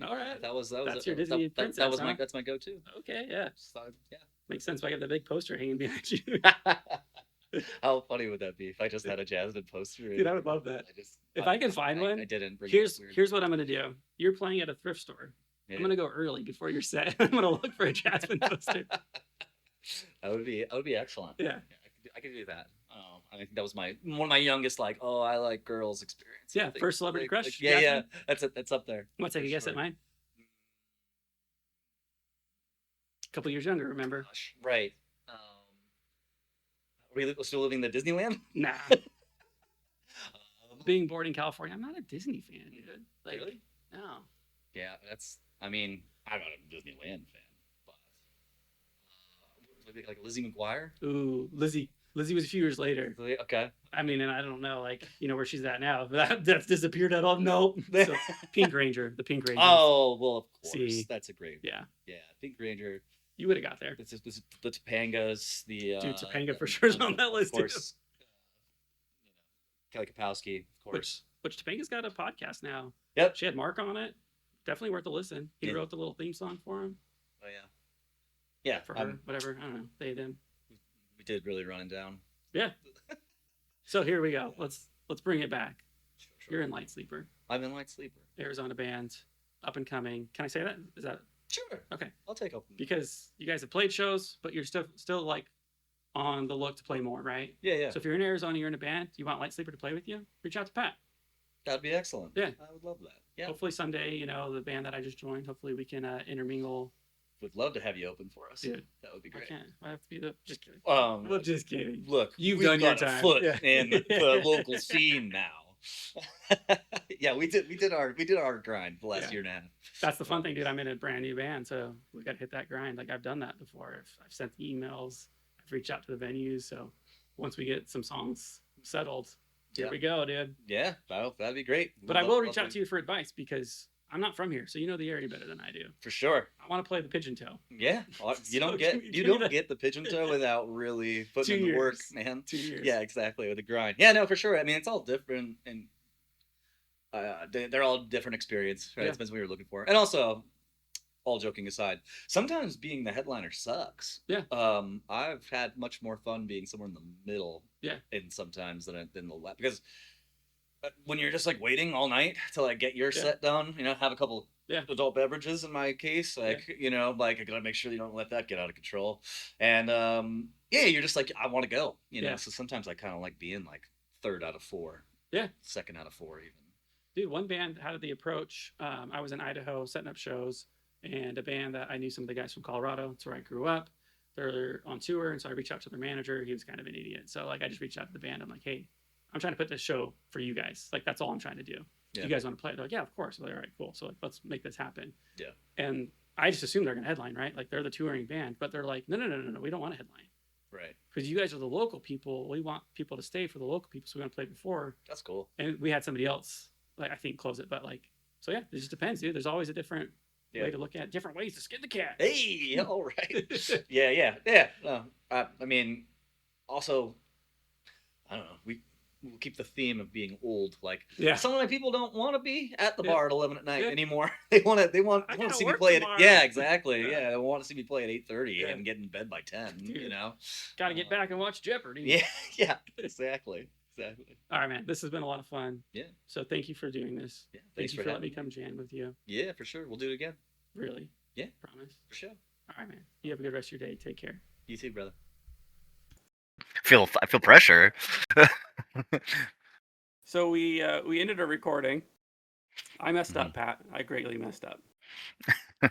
All right. That was That's a- your Disney that princess, was huh? that's my go-to. Okay, yeah. So, yeah. Makes sense. I got the big poster hanging behind you. How funny would that be if I just had a Jasmine poster? Dude, I would love that. If I can find one, I didn't bring here's what I'm gonna do. You're playing at a thrift store. Yeah. I'm gonna go early before you're set. I'm gonna look for a Jasmine poster. That would be excellent. Yeah. I could do that. I think that was one of my youngest like, oh, I like girls experience. Yeah, first celebrity crush. yeah, Jasmine? that's up there. I'm gonna take a guess at mine. A couple years younger, remember? Gosh, right. Are we still living in the Disneyland? Nah. Being born in California, I'm not a Disney fan, dude. Like, Really? no. Yeah, I mean, I'm not a Disneyland fan, but maybe like Lizzie McGuire. Ooh, Lizzie. Lizzie was a few years later. Okay. I mean, and I don't know, like, where she's at now. That's disappeared at all. No. So, Pink Ranger, the Pink Ranger. Oh, well, of course. See. That's a great one. Yeah. Yeah, Pink Ranger. You would have got there. This the Topangas, the Dude, Topanga for sure is on that list. Of course. Kelly Kapowski, of course. Which Topanga's got a podcast now. Yep. She had Mark on it. Definitely worth a listen. He Yeah. wrote the little theme song for him. Oh yeah. Yeah. For her, whatever. I don't know. They, them. We did really run it down. Yeah. So here we go. Let's bring it back. Sure. You're in Light Sleeper. I'm in Light Sleeper. Arizona band, up and coming. Can I say that? Is that Sure. okay? I'll take open. Because you guys have played shows, but you're still like on the look to play more, right? Yeah. So if you're in Arizona, you're in a band, you want Light Sleeper to play with you, reach out to Pat. That'd be excellent. Yeah. I would love that. Yeah. Hopefully someday, the band that I just joined, hopefully we can intermingle. Would love to have you open for us. Dude, that would be I great. can't. I have to be the. Just kidding. Well, Just kidding. Look, You've we've done your got a time. foot Yeah. in the local scene now. Yeah, we did our grind the last Yeah. year and a half. That's the fun thing, dude. I'm in a brand new band, so we got to hit that grind. Like I've done that before. I've sent emails. I've reached out to the venues. So once we get some songs settled, here Yeah. we go, dude. Yeah, that'd be great. But I will reach out to you for advice because I'm not from here, so you know the area better than I do. for sure. I want to play the pigeon toe. Yeah, you don't So get give you me don't that. get the pigeon toe without really 2 putting in the work, years. man. 2 years. Yeah, exactly, with the grind. Yeah, no, for sure. I mean, it's all different, and they're all different experience, right? Yeah. It depends what you're looking for. And also, all joking aside, sometimes being the headliner sucks. Yeah. I've had much more fun being somewhere in the middle. Yeah. And sometimes than the left, because when you're just like waiting all night to like get your Yeah. set done, have a couple Yeah. adult beverages in my case, like like I gotta make sure you don't let that get out of control. And you're just like, I want to go, Yeah. So sometimes I kind of like being like third out of four. Yeah. Second out of four even. Dude, one band had the approach. I was in Idaho setting up shows, and a band that I knew some of the guys from Colorado. That's where I grew up. They're on tour, and so I reached out to their manager. He was kind of an idiot, so like I just reached out to the band. I'm like, hey, I'm trying to put this show for you guys. Like that's all I'm trying to do. Yeah. You guys want to play? They're like, yeah, of course. I'm like, all right, cool. So like, let's make this happen. Yeah. And I just assumed they're gonna headline, right? Like they're the touring band, but they're like, no, we don't want to headline. Right. Because you guys are the local people. We want people to stay for the local people, so we're gonna play before. That's cool. And we had somebody else, like I think, close it, but like, so yeah, it just depends, dude. There's always a different way to look at different ways to skin the cat. Hey, all right. Yeah. No, I mean, also, I don't know. We'll keep the theme of being old. Like, Yeah. some of my people don't want to be at the Yeah. bar at 11 at night Yeah. anymore. They want I to gotta see me work play tomorrow. it. Yeah, exactly. Yeah. Yeah, they want to see me play at 8:30 Yeah. and get in bed by 10. Dude. Got Got to get back and watch Jeopardy. Yeah. Exactly. All right, man. This has been a lot of fun. Yeah. So thank you for doing this. Yeah. Thank Thanks you for for letting me having come jam with you. Yeah, for sure. We'll do it again. Really. Yeah. Promise. For sure. All right, man. You have a good rest of your day. Take care. You too, brother. I feel pressure. So we ended our recording. I messed Mm-hmm. up, Pat. I greatly messed up.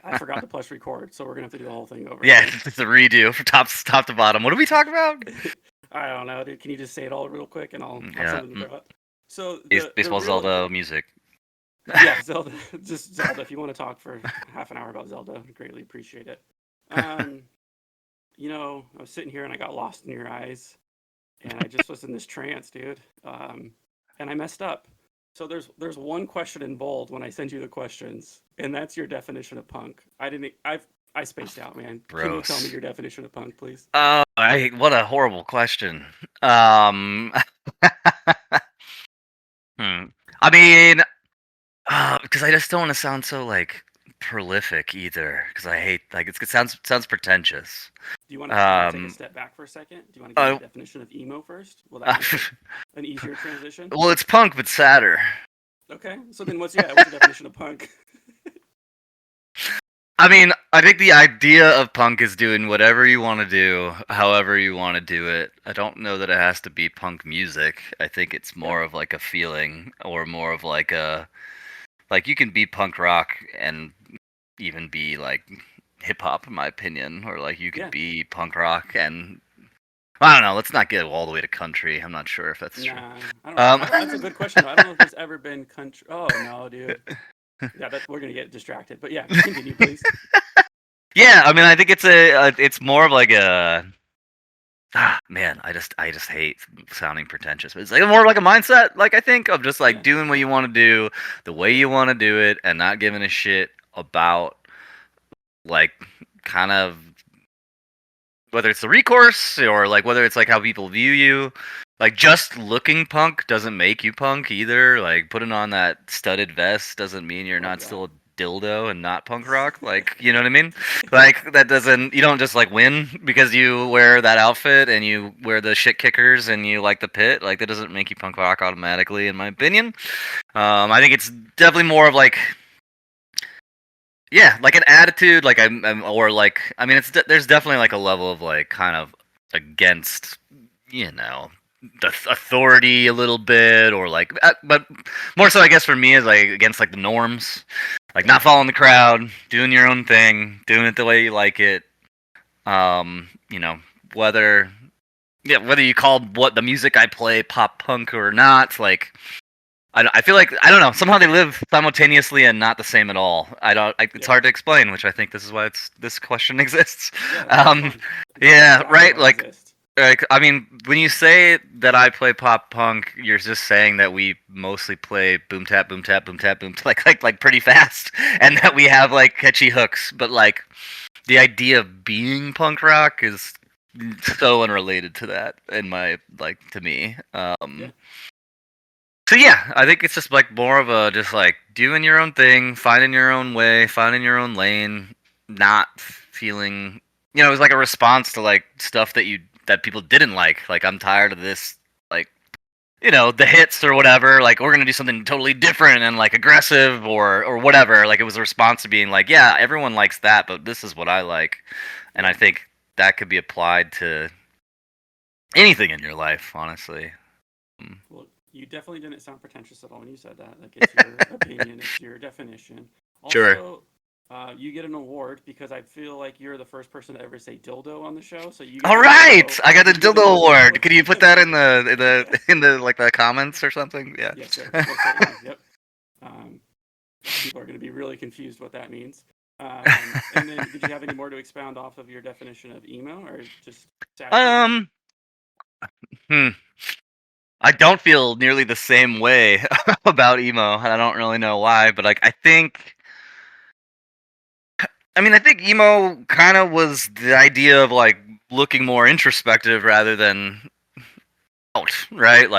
I forgot to press record, so we're gonna have to do the whole thing over. Yeah, again. it's a redo from top to bottom. What do we talk about? I don't know, dude. Can you just say it all real quick and I'll have Yeah. something to throw up? So Baseball real- Zelda music. Yeah, Zelda. Just Zelda. If you want to talk for half an hour about Zelda, I'd greatly appreciate it. I was sitting here and I got lost in your eyes, and I just was in this trance, dude. And I messed up. So there's one question in bold when I send you the questions, and that's your definition of punk. I spaced out, man. Can you tell Gross. me your definition of punk, please? What a horrible question. I mean, because I just don't want to sound so like prolific either because I hate like it sounds pretentious. Do you want to take a Um, step back for a second? Do you want to give me uh, a definition of emo first? Will that make it an easier transition? well, it's punk but sadder. Okay, so then what's your definition of punk? I mean, I think the idea of punk is doing whatever you want to do, however you want to do it. I don't know that it has to be punk music. I think it's more of like a feeling or more of like a like you can be punk rock and even be like hip hop in my opinion or like you could Yeah. be punk rock and I don't know, let's not get all the way to country. I'm not sure if that's true. Nah, I don't know. That's a good question. I don't know if there's ever been country. Oh no, dude. Yeah, we're gonna get distracted. But yeah, continue, please. Yeah, I mean, I think it's more of like a man. I just hate sounding pretentious. But it's like more of like a mindset. Like I think of just like Yeah. doing what you want to do, the way you want to do it, and not giving a shit about like kind of whether it's the recourse or like whether it's like how people view you. Like just looking punk doesn't make you punk either. Like putting on that studded vest doesn't mean you're Love not that. still a dildo and not punk rock. Like you know what I mean? Like that doesn't you don't just like win because you wear that outfit and you wear the shit kickers and you like the pit. Like that doesn't make you punk rock automatically, in my opinion. I think it's definitely more of like yeah, like an attitude, like or like I mean, there's definitely like a level of like kind of against, you know, the authority a little bit, or like, but more so I guess for me is like against like the norms, like not following the crowd, doing your own thing, doing it the way you like it. You know, whether whether you call what the music I play pop punk or not, like I feel like I don't know. Somehow they live simultaneously and not the same at all. I don't. It's Yeah. hard to explain, which I think this is why this question exists. Yeah, that's Um, fun. yeah, Exactly right. why it exists. Like I mean, when you say that I play pop punk, you're just saying that we mostly play boom tap, boom tap, boom tap, boom like pretty fast, and that we have like catchy hooks. But like the idea of being punk rock is so unrelated to that, in my like to me. Yeah. So yeah, I think it's just like more of a just like doing your own thing, finding your own way, finding your own lane, not feeling, you know, it was like a response to like stuff that people didn't like. Like I'm tired of this, like you know, the hits or whatever. Like we're gonna do something totally different and like aggressive or whatever. Like it was a response to being like, yeah, everyone likes that, but this is what I like, and I think that could be applied to anything in your life, honestly. Well, you definitely didn't sound pretentious at all when you said that. Like it's your opinion, it's your definition. Sure. Also, you get an award because I feel like you're the first person to ever say dildo on the show. So you. All Get right, dildo, I got the you get dildo award. award. Can you put that in the like the comments or something? Yeah. Yes, sir. Most certainly. Yep. People are going to be really confused what that means. And then, did you have any more to expound off of your definition of emo, or just sad? I don't feel nearly the same way about emo, and I don't really know why, but like I think I think emo kind of was the idea of like looking more introspective rather than out, right?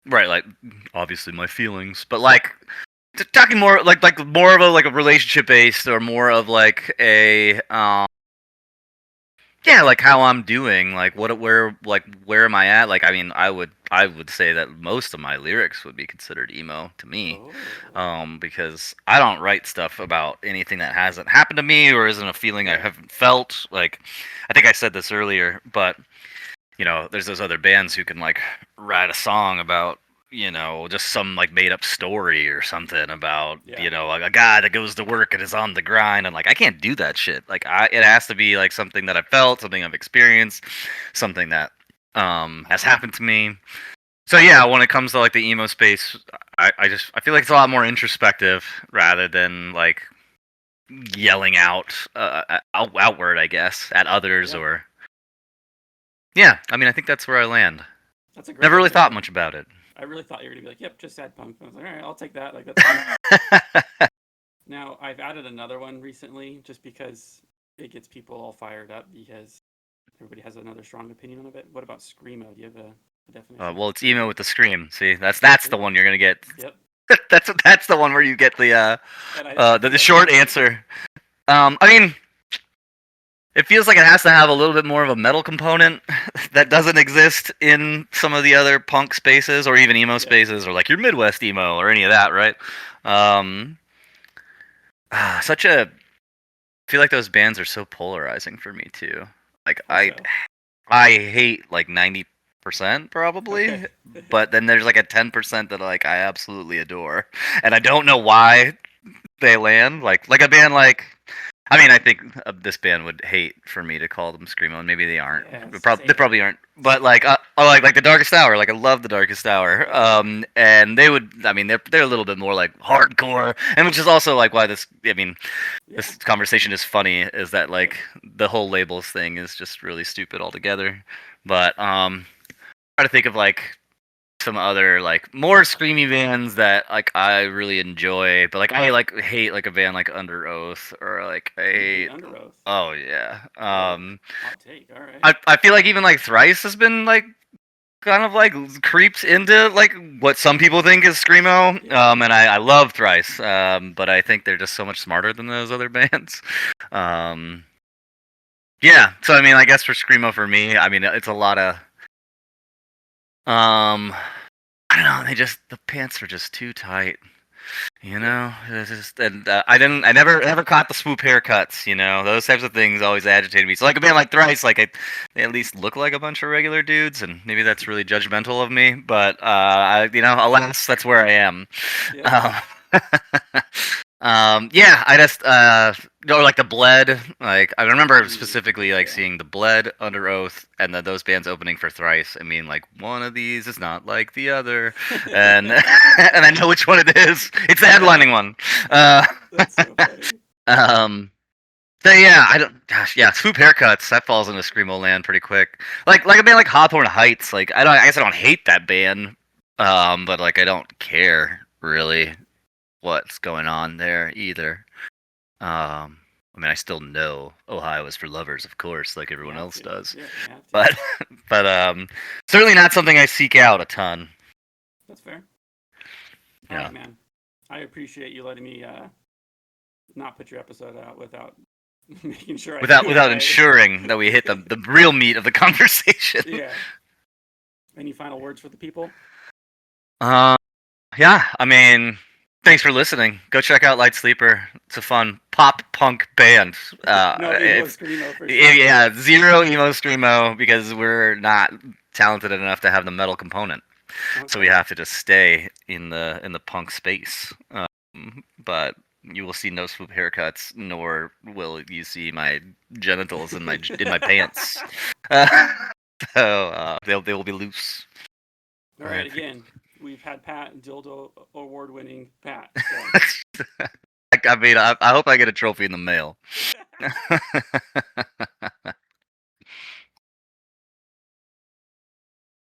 Right, like obviously my feelings, but like talking more like more of a like a relationship based or more of like a yeah, like how I'm doing, like where am I at? Like I mean, I would say that most of my lyrics would be considered emo to me. Oh. Because I don't write stuff about anything that hasn't happened to me or isn't a feeling I haven't felt. Like I think I said this earlier, but you know, there's those other bands who can like write a song about, you know, just some like made up story or something about, you know, like a guy that goes to work and is on the grind, and like I can't do that shit. Like it has to be like something that I felt, something I've experienced, something that has happened to me. So yeah, when it comes to like the emo space, I feel like it's a lot more introspective rather than like yelling out outward, I guess, at others or yeah. I mean, I think that's where I land. That's a great. Never really thought definition. much about it. I really thought you were gonna be like, "Yep, just sad punk." I was like, "All right, I'll take that." Like that's fine. Now I've added another one recently, just because it gets people all fired up because everybody has another strong opinion on it. What about screamo? Do you have a definition? Well, it's emo with the scream. See, that's the one you're gonna get Yep. That's the one where you get the And I the feel short like- answer. I mean, it feels like it has to have a little bit more of a metal component that doesn't exist in some of the other punk spaces or even emo Yeah. spaces or like your Midwest emo or any of that, right? Um, such a I feel like those bands are so polarizing for me too. Like Also. I hate like 90% probably, Okay. but then there's like a 10% that like I absolutely adore, and I don't know why they land like a band like. I mean, I think this band would hate for me to call them screamo, and maybe they aren't. Yeah, They probably aren't. But like, like the Darkest Hour. Like I love the Darkest Hour. And they would. I mean, they're a little bit more like hardcore, and which is also like why this. I mean, Yeah. this conversation is funny. Is that like the whole labels thing is just really stupid altogether. But try to think of like some other like more screamy bands that like I really enjoy, but like I like hate like a band like Under Oath or like I hate. Under Oath. Oh yeah. Hot take. All right. I feel like even like Thrice has been like kind of like creeps into like what some people think is screamo. And I love Thrice. But I think they're just so much smarter than those other bands. Yeah. So I mean, I guess for screamo for me, I mean it's a lot of I don't know. The pants were just too tight. You know, it's just, and I never caught the swoop haircuts. You know, those types of things always agitated me. So like a band like Thrice, like they at least look like a bunch of regular dudes, and maybe that's really judgmental of me. But you know, alas, that's where I am. Yeah. Yeah, I just or like the Bled. Like I remember Ooh, specifically like yeah. seeing the Bled, Under Oath, and then those bands opening for Thrice. I mean, like one of these is not like the other, and and I know which one it is. It's the headlining one. That's so funny. So yeah, I don't. Gosh, yeah, swoop haircuts. That falls into screamo land pretty quick. Like a band like Hawthorne Heights. Like I don't. I guess I don't hate that band. But like I don't care really what's going on there either. I mean, I still know Ohio is for lovers, of course, like everyone You have else to. does. Yeah, you have to. But certainly not something I seek out a ton. That's fair. Yeah. All right, man. I appreciate you letting me not put your episode out without making sure Without do it right. ensuring that we hit the real meat of the conversation. Yeah. Any final words for the people? Yeah, I mean, thanks for listening. Go check out Light Sleeper. It's a fun pop punk band. No emo It's- screamo for sure. yeah, zero emo screamo because we're not talented enough to have the metal component. So we Okay. have to just stay in the punk space. But you will see no swoop haircuts, nor will you see my genitals in my pants. So they will be loose. All right, again, we've had Pat, dildo award-winning Pat. So. I mean, I hope I get a trophy in the mail.